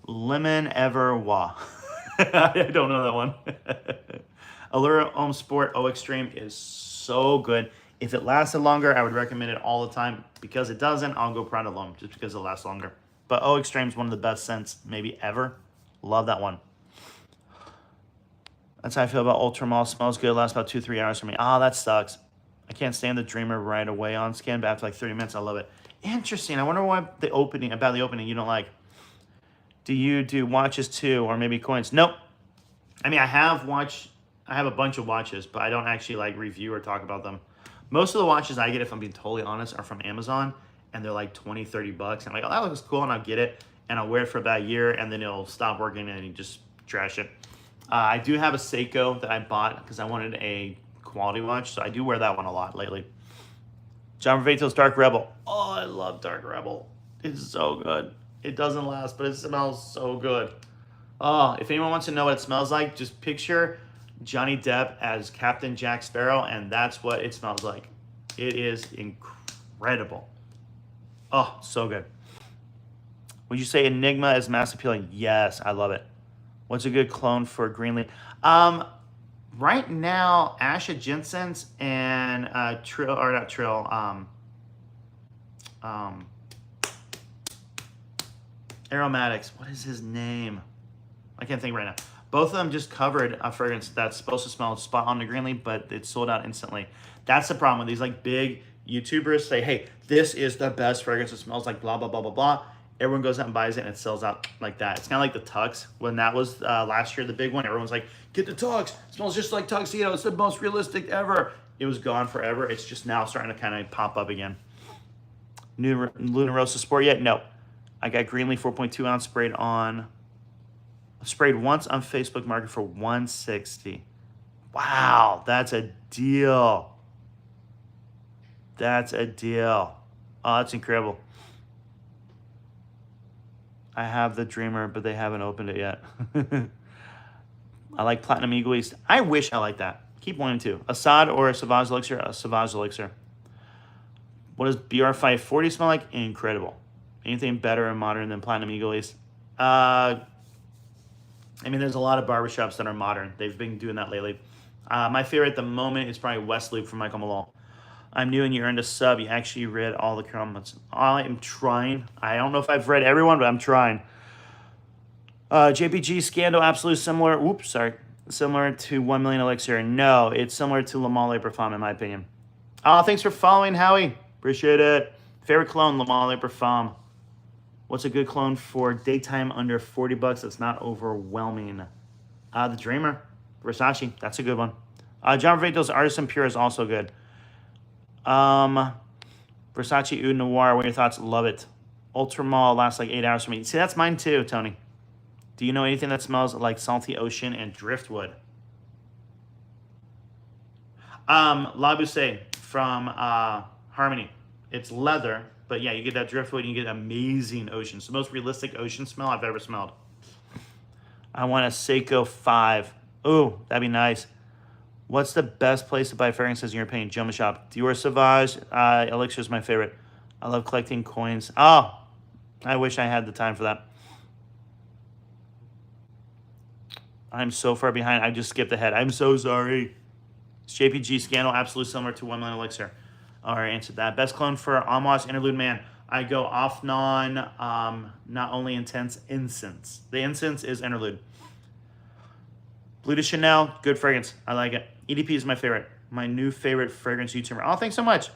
Lemon Everwa. I don't know that one. Allure Homme Sport O Extreme is so good. If it lasted longer, I would recommend it all the time. Because it doesn't, I'll go Prada L'Homme just because it lasts longer. But O Extreme is one of the best scents maybe ever. Love that one. That's how I feel about Ultramall. Smells good. Lasts about 2-3 hours for me. Ah, that sucks. I can't stand the Dreamer right away on skin, but after like 30 minutes, I love it. Interesting. I wonder why about the opening you don't like. Do you do watches too, or maybe coins? Nope. I mean, I have a bunch of watches, but I don't actually like review or talk about them. Most of the watches I get, if I'm being totally honest, are from Amazon, and they're like 20, 30 bucks. I'm like, oh, that looks cool, and I'll get it, and I'll wear it for about a year, and then it'll stop working, and you just trash it. I do have a Seiko that I bought because I wanted a quality watch, so I do wear that one a lot lately. John Varvatos Dark Rebel. Oh, I love Dark Rebel. It's so good. It doesn't last, but it smells so good. Oh, if anyone wants to know what it smells like, just picture Johnny Depp as Captain Jack Sparrow, and that's what it smells like. It is incredible. Oh, so good. Would you say Enigma is mass appealing? Yes, I love it. What's a good clone for Greenleaf? Right now, Asha Jensen's and Aromatics. What is his name? I can't think right now. Both of them just covered a fragrance that's supposed to smell spot on to Greenleaf, but it's sold out instantly. That's the problem with these like big YouTubers say, hey, this is the best fragrance. It smells like blah, blah, blah, blah, blah. Everyone goes out and buys it and it sells out like that. It's kind of like the Tux. When that was last year, the big one, everyone's like, get the Tux. It smells just like Tuxedo. It's the most realistic ever. It was gone forever. It's just now starting to kind of pop up again. New Luna Rosa Sport yet? No. I got Greenleaf 4.2 ounce sprayed once on Facebook Market for $160. Wow, that's a deal. That's a deal. Oh, that's incredible. I have the Dreamer, but they haven't opened it yet. I like Platinum Eagle East. I wish I liked that. Keep wanting to. Assad or a Sauvage Elixir? A Sauvage Elixir. What does BR540 smell like? Incredible. Anything better and modern than Platinum Eagle East? I mean, there's a lot of barbershops that are modern. They've been doing that lately. My favorite at the moment is probably West Loop from Michael Malone. I'm new and you earned a sub. You actually read all the comments. I am trying. I don't know if I've read everyone, but I'm trying. JPG Scandal, absolutely similar. Oops, sorry. Similar to 1 Million Elixir. No, it's similar to Le Male Parfum, in my opinion. Thanks for following, Howie. Appreciate it. Favorite clone, Le Male Parfum. What's a good clone for daytime under 40 bucks that's not overwhelming? The Dreamer. Versace. That's a good one. John Varvatos Artisan Pure is also good. Versace Oud Noir. What are your thoughts? Love it. Ultramall lasts like 8 hours for me. See, that's mine too, Tony. Do you know anything that smells like salty ocean and driftwood? La Bousse from Harmony. It's leather, but yeah, you get that driftwood and you get amazing ocean. It's the most realistic ocean smell I've ever smelled. I want a Seiko 5. Ooh, that'd be nice. What's the best place to buy fragrances in your opinion? Jumbo Shop. Dior Sauvage. Elixir is my favorite. I love collecting coins. Oh, I wish I had the time for that. I'm so far behind. I just skipped ahead. I'm so sorry. JPG Scandal, absolutely similar to 1 million Elixir. Already answered that. Best clone for Amos Interlude Man. I go off non, not only intense, incense. The incense is Interlude. Blue de Chanel, good fragrance. I like it. EDP is my favorite. My new favorite fragrance YouTuber. Oh, thanks so much.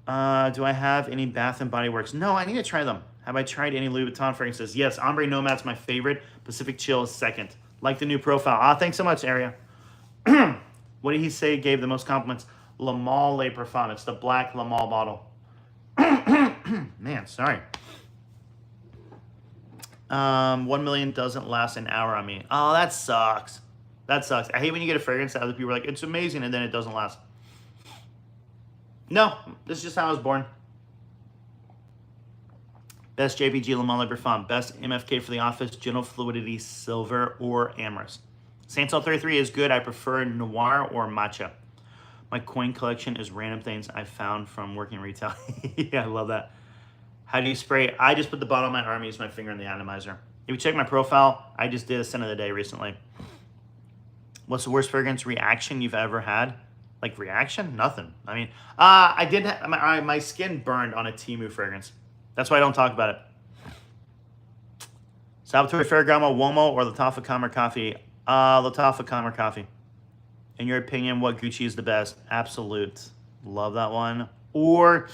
Do I have any Bath and Body Works? No, I need to try them. Have I tried any Louis Vuitton fragrances? Yes, Ombre Nomad's my favorite. Pacific Chill is second. Like the new profile. Ah, thanks so much, Aria. What did he say gave the most compliments? Le Male Le Parfum. It's the black Le Male bottle. Man, sorry. 1 million doesn't last an hour on me. Oh, that sucks. That sucks. I hate when you get a fragrance that other people are like, it's amazing, and then it doesn't last. No, this is just how I was born. Best JPG Le Male Le Parfum. Best MFK for the office, Gentle Fluidity Silver or Amorous. Santal 33 is good. I prefer Noir or Matcha. My coin collection is random things I found from working retail. Yeah, I love that. How do you spray? I just put the bottle on my arm and use my finger in the atomizer. If you check my profile, I just did a scent of the day recently. What's the worst fragrance reaction you've ever had? Like reaction? Nothing. I mean, I did have, my skin burned on a Temu fragrance. That's why I don't talk about it. Salvatore Ferragamo, Uomo, or Lattafa Commer Coffee? Lattafa Commer Coffee. In your opinion, what Gucci is the best? Absolute. Love that one. Or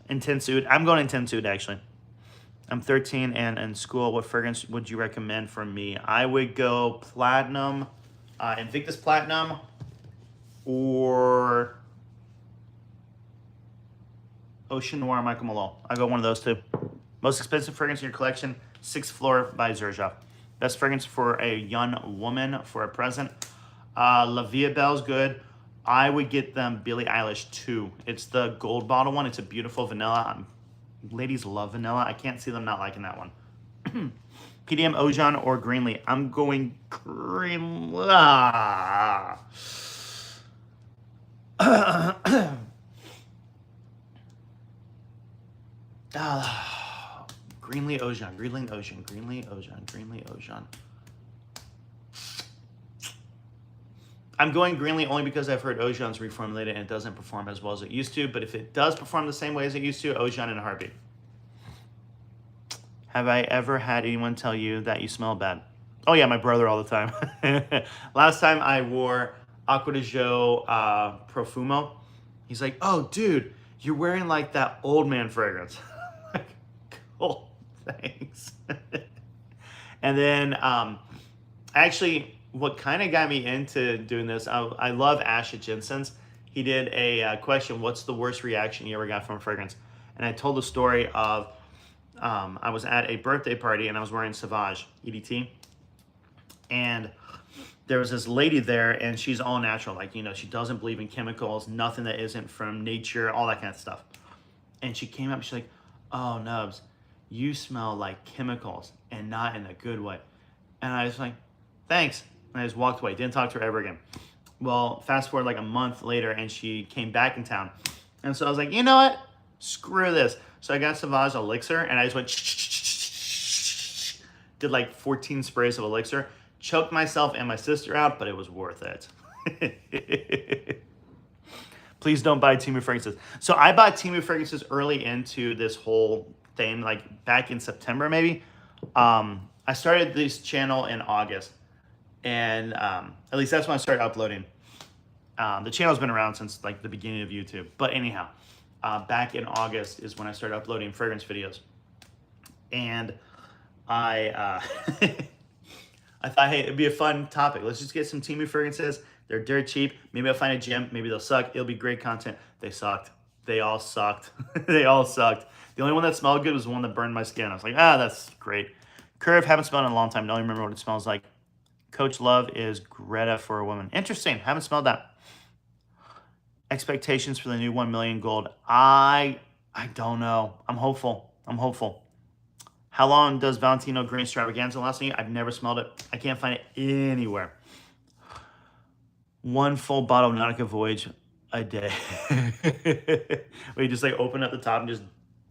Intense Oud. I'm going Intense Oud, actually. I'm 13 and in school. What fragrance would you recommend for me? I would go Platinum, Invictus Platinum, or Ocean Noir Michael Malone. I'll go one of those two. Most expensive fragrance in your collection, Sixth Floor by Xerjoff. Best fragrance for a young woman for a present. La Vie Belle's good. I would get them Billie Eilish too. It's the gold bottle one. It's a beautiful vanilla. Ladies love vanilla. I can't see them not liking that one. PDM Ojan or Greenlee. I'm going Greenlee. Greenlee Ojan, Greenlee Ocean, Greenlee Ojan, Greenlee Ojan. I'm going Greenlee only because I've heard Ojan's reformulated and it doesn't perform as well as it used to. But if it does perform the same way as it used to, Ojan in a heartbeat. Have I ever had anyone tell you that you smell bad? Oh yeah, my brother all the time. Last time I wore Acqua di Gio Profumo, he's like, oh dude, you're wearing like that old man fragrance. Like, cool, thanks. And then actually, what kind of got me into doing this, I love Ash at Jensen's. He did a question, what's the worst reaction you ever got from a fragrance? And I told the story of, I was at a birthday party and I was wearing Sauvage, EDT. And there was this lady there and she's all natural. Like, you know, she doesn't believe in chemicals, nothing that isn't from nature, all that kind of stuff. And she came up and she's like, oh, Nubs, you smell like chemicals and not in a good way. And I was like, thanks. And I just walked away, didn't talk to her ever again. Well, fast forward like a month later and she came back in town. And so I was like, you know what? Screw this. So I got Sauvage Elixir and I just went, did like 14 sprays of Elixir, choked myself and my sister out, but it was worth it. Please don't buy Temu fragrances. So I bought Temu fragrances early into this whole thing, like back in September maybe. I started this channel in August. And at least that's when I started uploading. The channel's been around since like the beginning of YouTube. But anyhow, back in August is when I started uploading fragrance videos. And I I thought, hey, it'd be a fun topic. Let's just get some Temu fragrances. They're dirt cheap. Maybe I'll find a gem. Maybe they'll suck. It'll be great content. They sucked. They all sucked. They all sucked. The only one that smelled good was the one that burned my skin. I was like, that's great. Curve, haven't smelled in a long time. Don't even remember what it smells like. Coach Love is Greta for a woman. Interesting. Haven't smelled that. Expectations for the new 1 million gold. I don't know. I'm hopeful. I'm hopeful. How long does Valentino Green Extravaganza last me? I've never smelled it. I can't find it anywhere. 1 full bottle of Nautica Voyage a day. Where you just like open up the top and just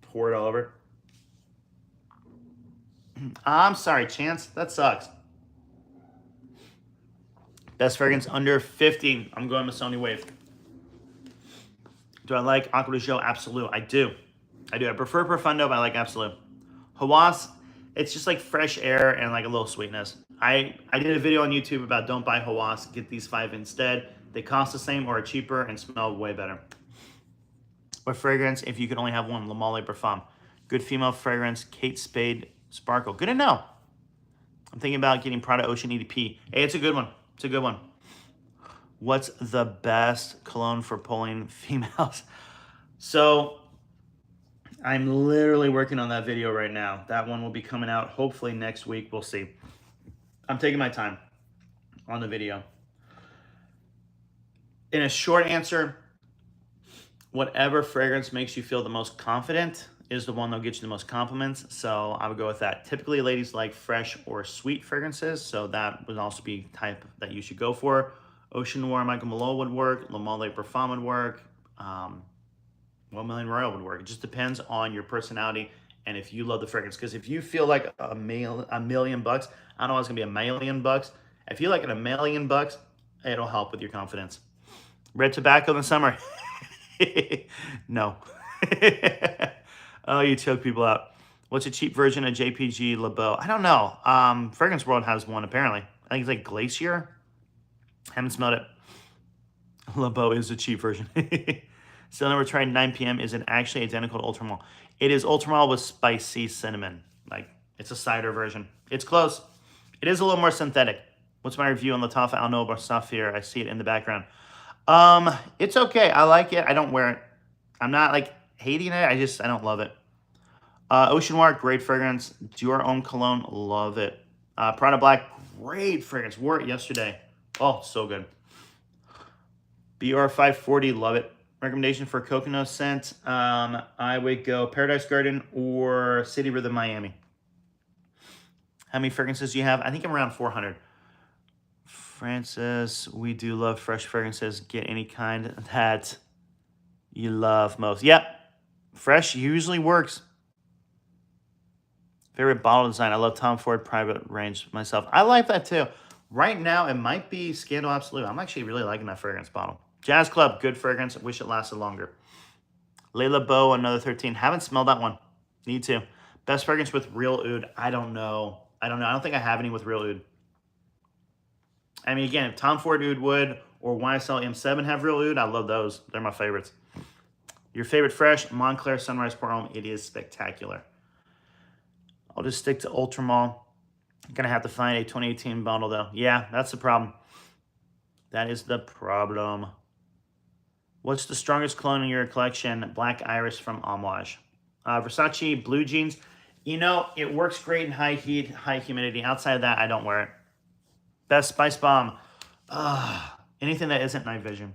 pour it all over. I'm sorry, Chance. That sucks. Best fragrance under 50. I'm going with Sony Wave. Do I like Aqua de Joe? Absolute. I do. I prefer Profundo, but I like Absolute. Hawas, it's just like fresh air and like a little sweetness. I did a video on YouTube about don't buy Hawas. Get these 5 instead. They cost the same or are cheaper and smell way better. What fragrance, if you could only have one? Le Male Parfum. Good female fragrance, Kate Spade Sparkle. Good to know. I'm thinking about getting Prada Ocean EDP. Hey, it's a good one. It's a good one. What's the best cologne for pulling females? So I'm literally working on that video right now. That one will be coming out hopefully next week. We'll see. I'm taking my time on the video. In a short answer, whatever fragrance makes you feel the most confident is the one that'll get you the most compliments. So I would go with that. Typically, ladies like fresh or sweet fragrances, so that would also be type that you should go for. Ocean Noir Michael Malone would work. Le Male Parfum would work. 1 Million Royal would work. It just depends on your personality and if you love the fragrance. Because if you feel like $1 million bucks, I don't know it's gonna be $1 million bucks. If you like it $1 million bucks, it'll help with your confidence. Red tobacco in the summer. No. Oh, you choke people out. What's a cheap version of JPG LeBeau? I don't know. Fragrance World has one apparently. I think it's like Glacier. Haven't smelled it. LeBeau is a cheap version. Still never tried 9 p.m. Is it actually identical to Ultramall? It is Ultramall with spicy cinnamon. Like, it's a cider version. It's close. It is a little more synthetic. What's my review on Lattafa Al Noble Saphir? I see it in the background. It's okay. I like it. I don't wear it. I'm not, like, hating it. I don't love it. Ocean Noir, great fragrance. Dior Homme Cologne, love it. Prada Black, great fragrance. Wore it yesterday. Oh, so good. BR 540, love it. Recommendation for coconut scent, I would go Paradise Garden or City Rhythm Miami. How many fragrances do you have? I think I'm around 400. Francis, we do love fresh fragrances. Get any kind that you love most. Yep, fresh usually works. Favorite bottle design? I love Tom Ford Private Range myself. I like that too. Right now, it might be Scandal Absolute. I'm actually really liking that fragrance bottle. Jazz Club, good fragrance. Wish it lasted longer. Layla Beau, another 13. Haven't smelled that one. Need to. Best fragrance with real oud. I don't know. I don't think I have any with real oud. I mean, again, if Tom Ford Oud Wood or YSL M7 have real oud, I love those. They're my favorites. Your favorite fresh? Montclair Sunrise Pour Homme. It is spectacular. I'll just stick to Ultramall. I'm going to have to find a 2018 bottle, though. Yeah, that's the problem. That is the problem. What's the strongest cologne in your collection? Black Iris from Amouage. Versace Blue Jeans. You know, it works great in high heat, high humidity. Outside of that, I don't wear it. Best Spice Bomb. Anything that isn't night vision.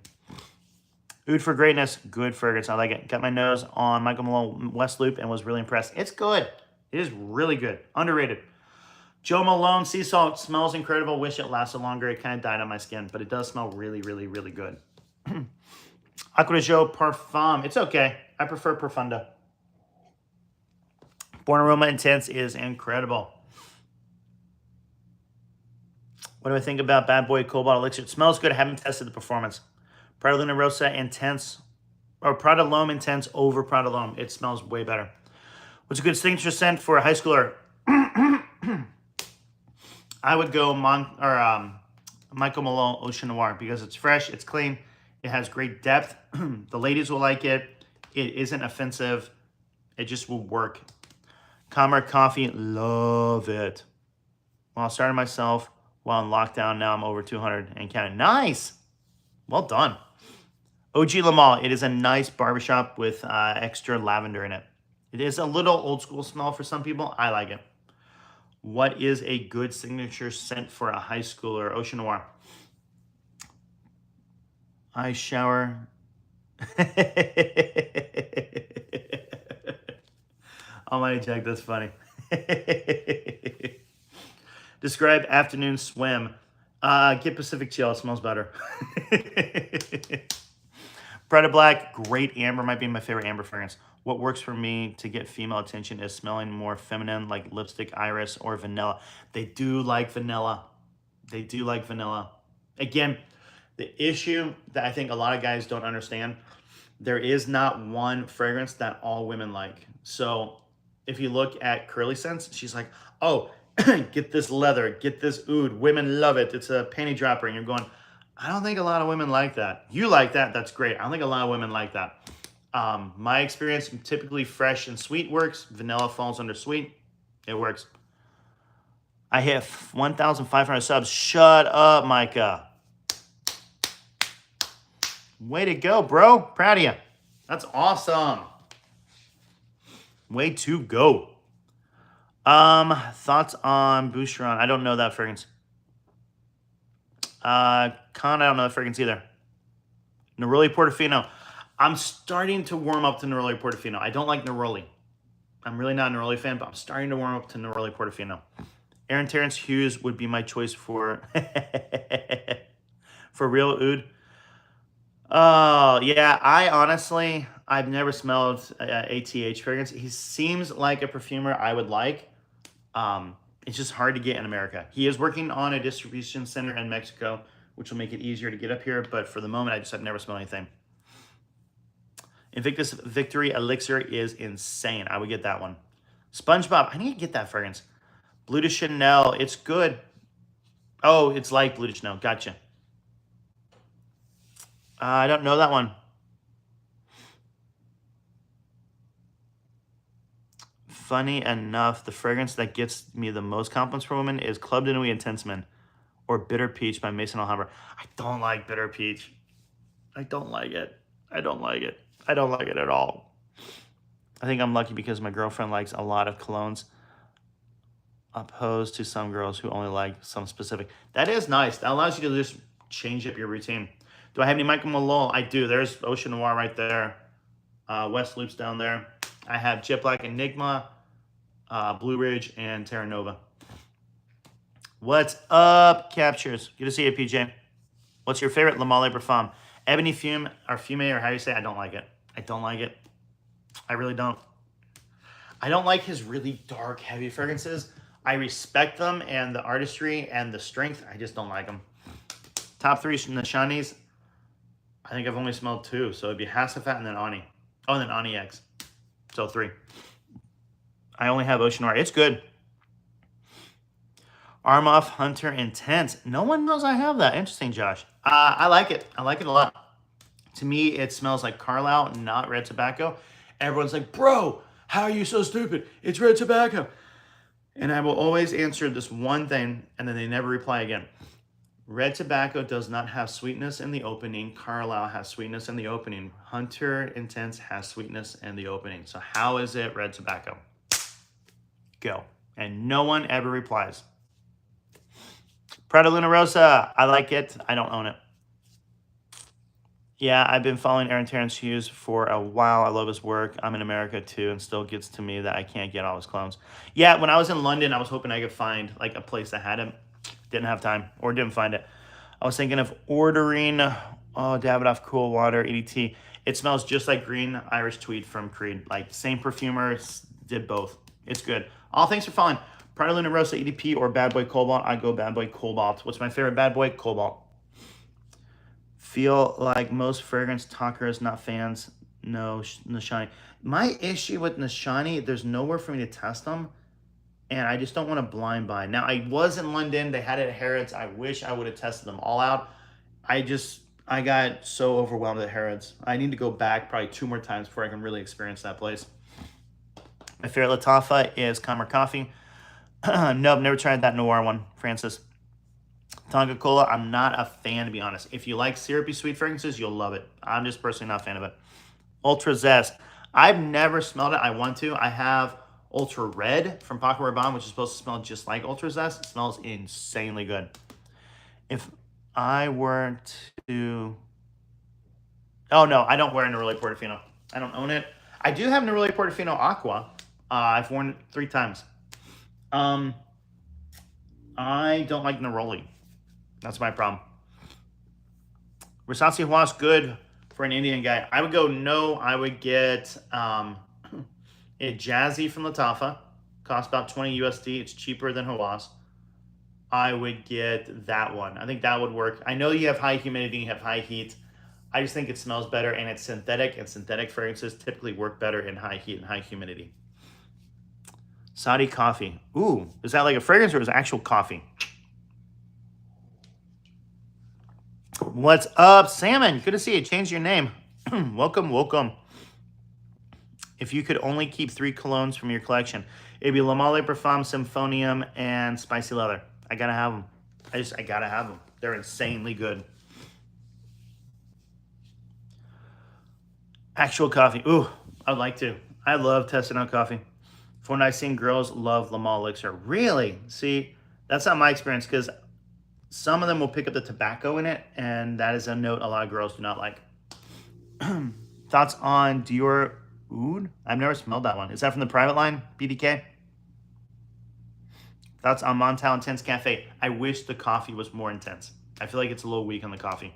Oud for Greatness. Good fragrance. I like it. Got my nose on Michael Malone West Loop and was really impressed. It's good. It is really good. Underrated. Joe Malone Sea Salt smells incredible. Wish it lasted longer. It kind of died on my skin, but it does smell really, really, really good. Aqua de Joe Parfum. It's okay. I prefer Profundo. Born Aroma Intense is incredible. What do I think about Bad Boy Cobalt Elixir? It smells good. I haven't tested the performance. Prada Luna Rosa Intense, or Prada L'Homme Intense over Prada L'Homme. It smells way better. What's a good signature scent for a high schooler? I would go Michael Malone Ocean Noir because it's fresh, it's clean, it has great depth. The ladies will like it. It isn't offensive. It just will work. Comrade Coffee, love it. Well, I started myself while in lockdown. Now I'm over 200 and counting. Nice. Well done. OG Lamal. It is a nice barbershop with extra lavender in it. It is a little old school smell for some people. I like it. What is a good signature scent for a high schooler? Ocean Noir. I shower. Oh my Jack, that's funny. Describe afternoon swim. Get Pacific Chill. It smells better. Prada Black, great amber. Might be my favorite amber fragrance. What works for me to get female attention is smelling more feminine, like lipstick, iris, or vanilla. They do like vanilla. They do like vanilla. Again, the issue that I think a lot of guys don't understand, there is not one fragrance that all women like. So if you look at Curly Scents, she's like, oh, get this leather, get this oud. Women love it. It's a panty dropper. And you're going, I don't think a lot of women like that. You like that. That's great. I don't think a lot of women like that. My experience, typically fresh and sweet works. Vanilla falls under sweet. It works. I hit 1,500 subs. Shut up, Micah. Way to go, bro. Proud of you. That's awesome. Way to go. Thoughts on Boucheron? I don't know that fragrance. Con, I don't know that fragrance either. Neroli Portofino. I'm starting to warm up to Neroli Portofino. I don't like Neroli. I'm really not a Neroli fan, but I'm starting to warm up to Neroli Portofino. Aaron Terrence Hughes would be my choice for for real oud. Oh, yeah. I've never smelled ATH fragrance. He seems like a perfumer I would like. It's just hard to get in America. He is working on a distribution center in Mexico, which will make it easier to get up here. But for the moment, I just have never smelled anything. Invictus Victory Elixir is insane. I would get that one. SpongeBob. I need to get that fragrance. Blue de Chanel. It's good. Oh, it's like Blue de Chanel. Gotcha. I don't know that one. Funny enough, the fragrance that gets me the most compliments from women is Club de Nuit Intensement or Bitter Peach by Maison Alhambra. I don't like Bitter Peach. I don't like it. I don't like it. I don't like it at all. I think I'm lucky because my girlfriend likes a lot of colognes, opposed to some girls who only like some specific. That is nice. That allows you to just change up your routine. Do I have any Michael Malone? I do. There's Ocean Noir right there. West Loop's down there. I have Jet Black Enigma, Blue Ridge, and Terra Nova. What's up, Captures? Good to see you, PJ. What's your favorite Le Male Parfum? Ebony Fume, or Fume, or how you say it? I don't like it. I don't like it. I really don't. I don't like his really dark, heavy fragrances. I respect them and the artistry and the strength. I just don't like them. Top three Nishanis. I think I've only smelled two. So it'd be Hasafat and then Ani. Oh, and then Ani X. So 3. I only have Ocean Noir. It's good. Armoff Hunter Intense. No one knows I have that. Interesting, Josh. I like it. I like it a lot. To me, it smells like Carlisle, not red tobacco. Everyone's like, bro, how are you so stupid? It's red tobacco. And I will always answer this one thing, and then they never reply again. Red tobacco does not have sweetness in the opening. Carlisle has sweetness in the opening. Hunter Intense has sweetness in the opening. So how is it red tobacco? Go. And no one ever replies. Prada Luna Rosa. I like it. I don't own it. Yeah, I've been following Aaron Terrence Hughes for a while. I love his work. I'm in America too, and still gets to me that I can't get all his clones. Yeah, when I was in London, I was hoping I could find like a place that had him. Didn't have time or didn't find it. I was thinking of ordering Davidoff Cool Water EDT. It smells just like green Irish Tweed from Creed. Like same perfumer, did both. It's good. All thanks for following. Prada Luna Rosa EDP or Bad Boy Cobalt. I go Bad Boy Cobalt. What's my favorite Bad Boy? Cobalt. Feel like most fragrance talkers, not fans, no Nishani. My issue with Nishani, there's nowhere for me to test them. And I just don't want to blind buy. Now, I was in London. They had it at Harrods. I wish I would have tested them all out. I got so overwhelmed at Harrods. I need to go back probably 2 more times before I can really experience that place. My favorite Lattafa is Commer Coffee. Nope, never tried that Noir one, Francis. Tonka Cola, I'm not a fan, to be honest. If you like syrupy sweet fragrances, you'll love it. I'm just personally not a fan of it. Ultra Zest. I've never smelled it. I want to. I have Ultra Red from Paco Rabanne, which is supposed to smell just like Ultra Zest. It smells insanely good. If I were to... Oh, no, I don't wear Neroli Portofino. I don't own it. I do have Neroli Portofino Aqua. I've worn it 3 times. I don't like Neroli. That's my problem. Versace Huas, good for an Indian guy. I would go no. I would get a Jazzy from Latafa. Costs about 20 USD. It's cheaper than Huas. I would get that one. I think that would work. I know you have high humidity, you have high heat. I just think it smells better, and it's synthetic, and synthetic fragrances typically work better in high heat and high humidity. Saudi coffee. Ooh, is that like a fragrance or is it actual coffee? What's up, Salmon? Good to see you. Change your name. Welcome, welcome. If you could only keep 3 colognes from your collection, it'd be La Male Parfum, Symphonium, and Spicy Leather. I gotta have them. I gotta have them. They're insanely good. Actual coffee. Ooh, I'd like to. I love testing out coffee. From what I've seen, girls love La Male Elixir. Really? See, that's not my experience because some of them will pick up the tobacco in it, and that is a note a lot of girls do not like. Thoughts on Dior Oud? I've never smelled that one. Is that from the private line, BDK? Thoughts on Montal Intense Cafe? I wish the coffee was more intense. I feel like it's a little weak on the coffee.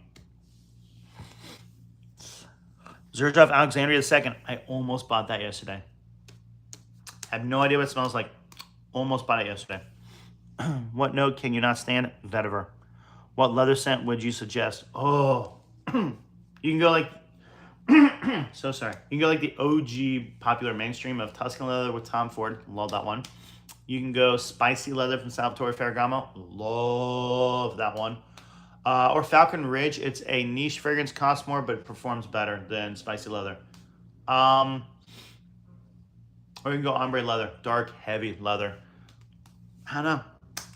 Xerjoff Alexandria II. I almost bought that yesterday. I have no idea what it smells like. Almost bought it yesterday. What note can you not stand? Vetiver. What leather scent would you suggest? Oh, you can go like, so sorry. You can go like the OG popular mainstream of Tuscan leather with Tom Ford. Love that one. You can go spicy leather from Salvatore Ferragamo. Love that one. Or Falcon Ridge. It's a niche fragrance, costs more, but it performs better than spicy leather. Or you can go ombre leather, dark, heavy leather. I don't know.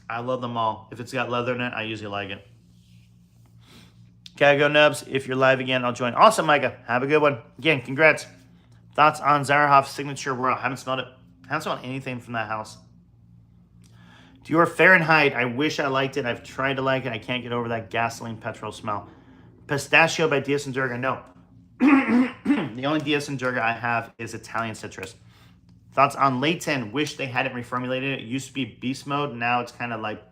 I love them all. If it's got leather in it, I usually like it. Okay, go Nubs. If you're live again, I'll join. Awesome, Micah. Have a good one. Again, congrats. Thoughts on Zarahoff's signature Royal? Haven't smelled it. Haven't smelled anything from that house. Dior Fahrenheit. I wish I liked it. I've tried to like it. I can't get over that gasoline petrol smell. Pistachio by Diaz & Durga. No. The only Diaz & Durga I have is Italian citrus. Thoughts on Leighton. Wish they hadn't reformulated it. It used to be beast mode. Now it's kind of like...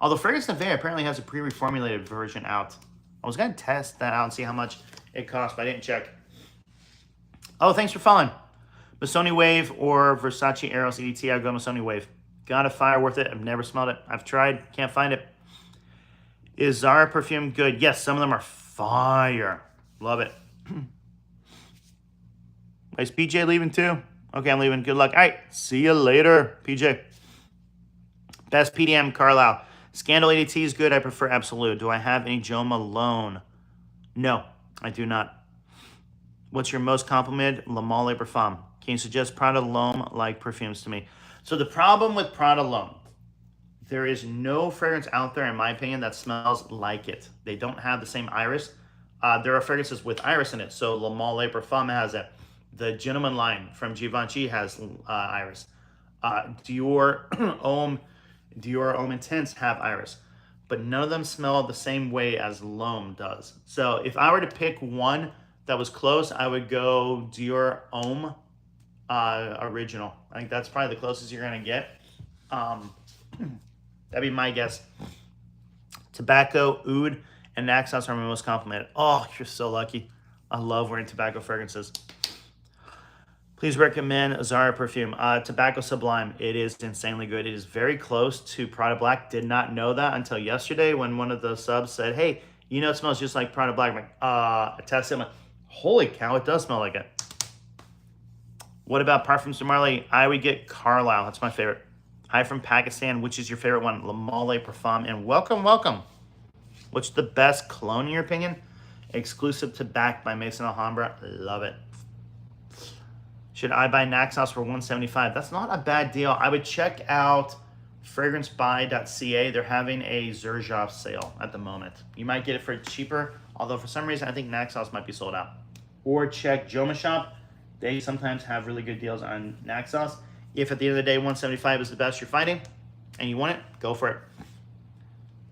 Although Fragrance Cafe apparently has a pre-reformulated version out. I was going to test that out and see how much it costs, but I didn't check. Oh, thanks for following. Missoni Wave or Versace Eros EDT. I'll go Missoni Wave. Got a fire worth it. I've never smelled it. I've tried. Can't find it. Is Zara perfume good? Yes, some of them are fire. Love it. Is PJ leaving too? Okay, I'm leaving. Good luck. All right, see you later, PJ. Best PDM, Carlisle. Scandal ADT is good. I prefer Absolute. Do I have any Jo Malone? No, I do not. What's your most complimented La Male Parfum? Can you suggest Prada L'Homme-like perfumes to me? So the problem with Prada L'Homme, there is no fragrance out there, in my opinion, that smells like it. They don't have the same iris. There are fragrances with iris in it. So La Male Parfum has it. The Gentleman line from Givenchy has iris. Dior Homme Intense have iris. But none of them smell the same way as L'Homme does. So if I were to pick one that was close, I would go Dior Homme Original. I think that's probably the closest you're going to get. That'd be my guess. Tobacco, Oud, and Naxos are my most complimented. Oh, you're so lucky. I love wearing tobacco fragrances. Please recommend Zara perfume. Tobacco Sublime. It is insanely good. It is very close to Prada Black. Did not know that until yesterday when one of the subs said, hey, you know it smells just like Prada Black. I'm like, I tested it. I'm like, holy cow, it does smell like it. What about Parfums de Marly? I would get Carlisle. That's my favorite. Hi from Pakistan. Which is your favorite one? La Male Parfum. And welcome, welcome. What's the best cologne in your opinion? Exclusive to Back by Maison Alhambra. Love it. Should I buy Naxos for $175? That's not a bad deal. I would check out fragrancebuy.ca. They're having a Xerjoff sale at the moment. You might get it for cheaper, although for some reason I think Naxos might be sold out. Or check Joma Shop. They sometimes have really good deals on Naxos. If at the end of the day 175 is the best you're finding and you want it, go for it.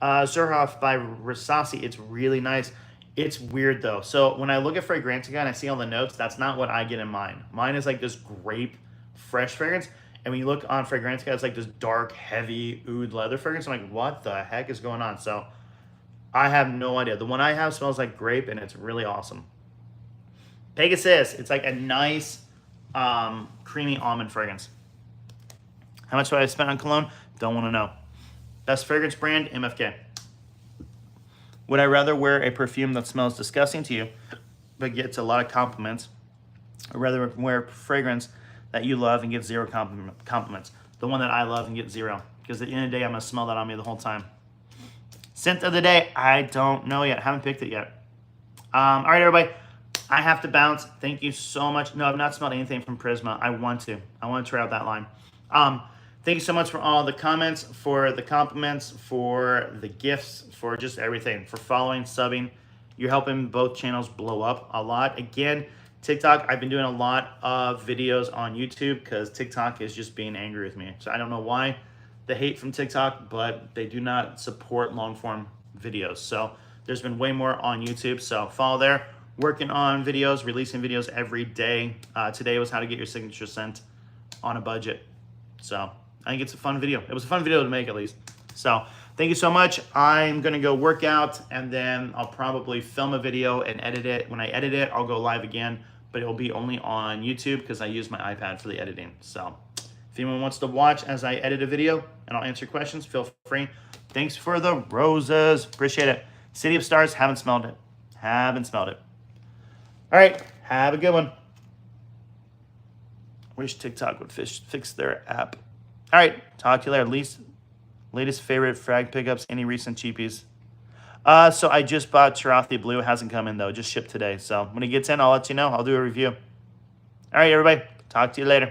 Zurhoff by Risasi, it's really nice. It's weird though. So when I look at Fragrantica and I see all the notes, that's not what I get in mine. Mine is like this grape, fresh fragrance. And when you look on Fragrantica, it's like this dark, heavy, oud leather fragrance. I'm like, what the heck is going on? So I have no idea. The one I have smells like grape and it's really awesome. Pegasus, it's like a nice, creamy almond fragrance. How much do I spend on cologne? Don't want to know. Best fragrance brand, MFK. Would I rather wear a perfume that smells disgusting to you, but gets a lot of compliments, or rather wear a fragrance that you love and get zero compliments? The one that I love and get zero. Because at the end of the day, I'm going to smell that on me the whole time. Scent of the day, I don't know yet. Haven't picked it yet. All right, everybody. I have to bounce. Thank you so much. No, I've not smelled anything from Prisma. I want to. I want to try out that line. Thank you so much for all the comments, for the compliments, for the gifts, for just everything, for following, subbing. You're helping both channels blow up a lot. Again, TikTok, I've been doing a lot of videos on YouTube because TikTok is just being angry with me. So I don't know why the hate from TikTok, but they do not support long form videos. So there's been way more on YouTube. So follow there. Working on videos, releasing videos every day. Today was how to get your signature scent on a budget. So I think it's a fun video. It was a fun video to make at least. So thank you so much. I'm going to go work out and then I'll probably film a video and edit it. When I edit it, I'll go live again, but it will be only on YouTube because I use my iPad for the editing. So if anyone wants to watch as I edit a video and I'll answer questions, feel free. Thanks for the roses. Appreciate it. City of Stars, haven't smelled it. Haven't smelled it. All right, have a good one. Wish TikTok would fix their app. All right, talk to you later. Latest favorite frag pickups, any recent cheapies? So I just bought Charathi Blue. It hasn't come in though, just shipped today. So when it gets in, I'll let you know. I'll do a review. All right, everybody, talk to you later.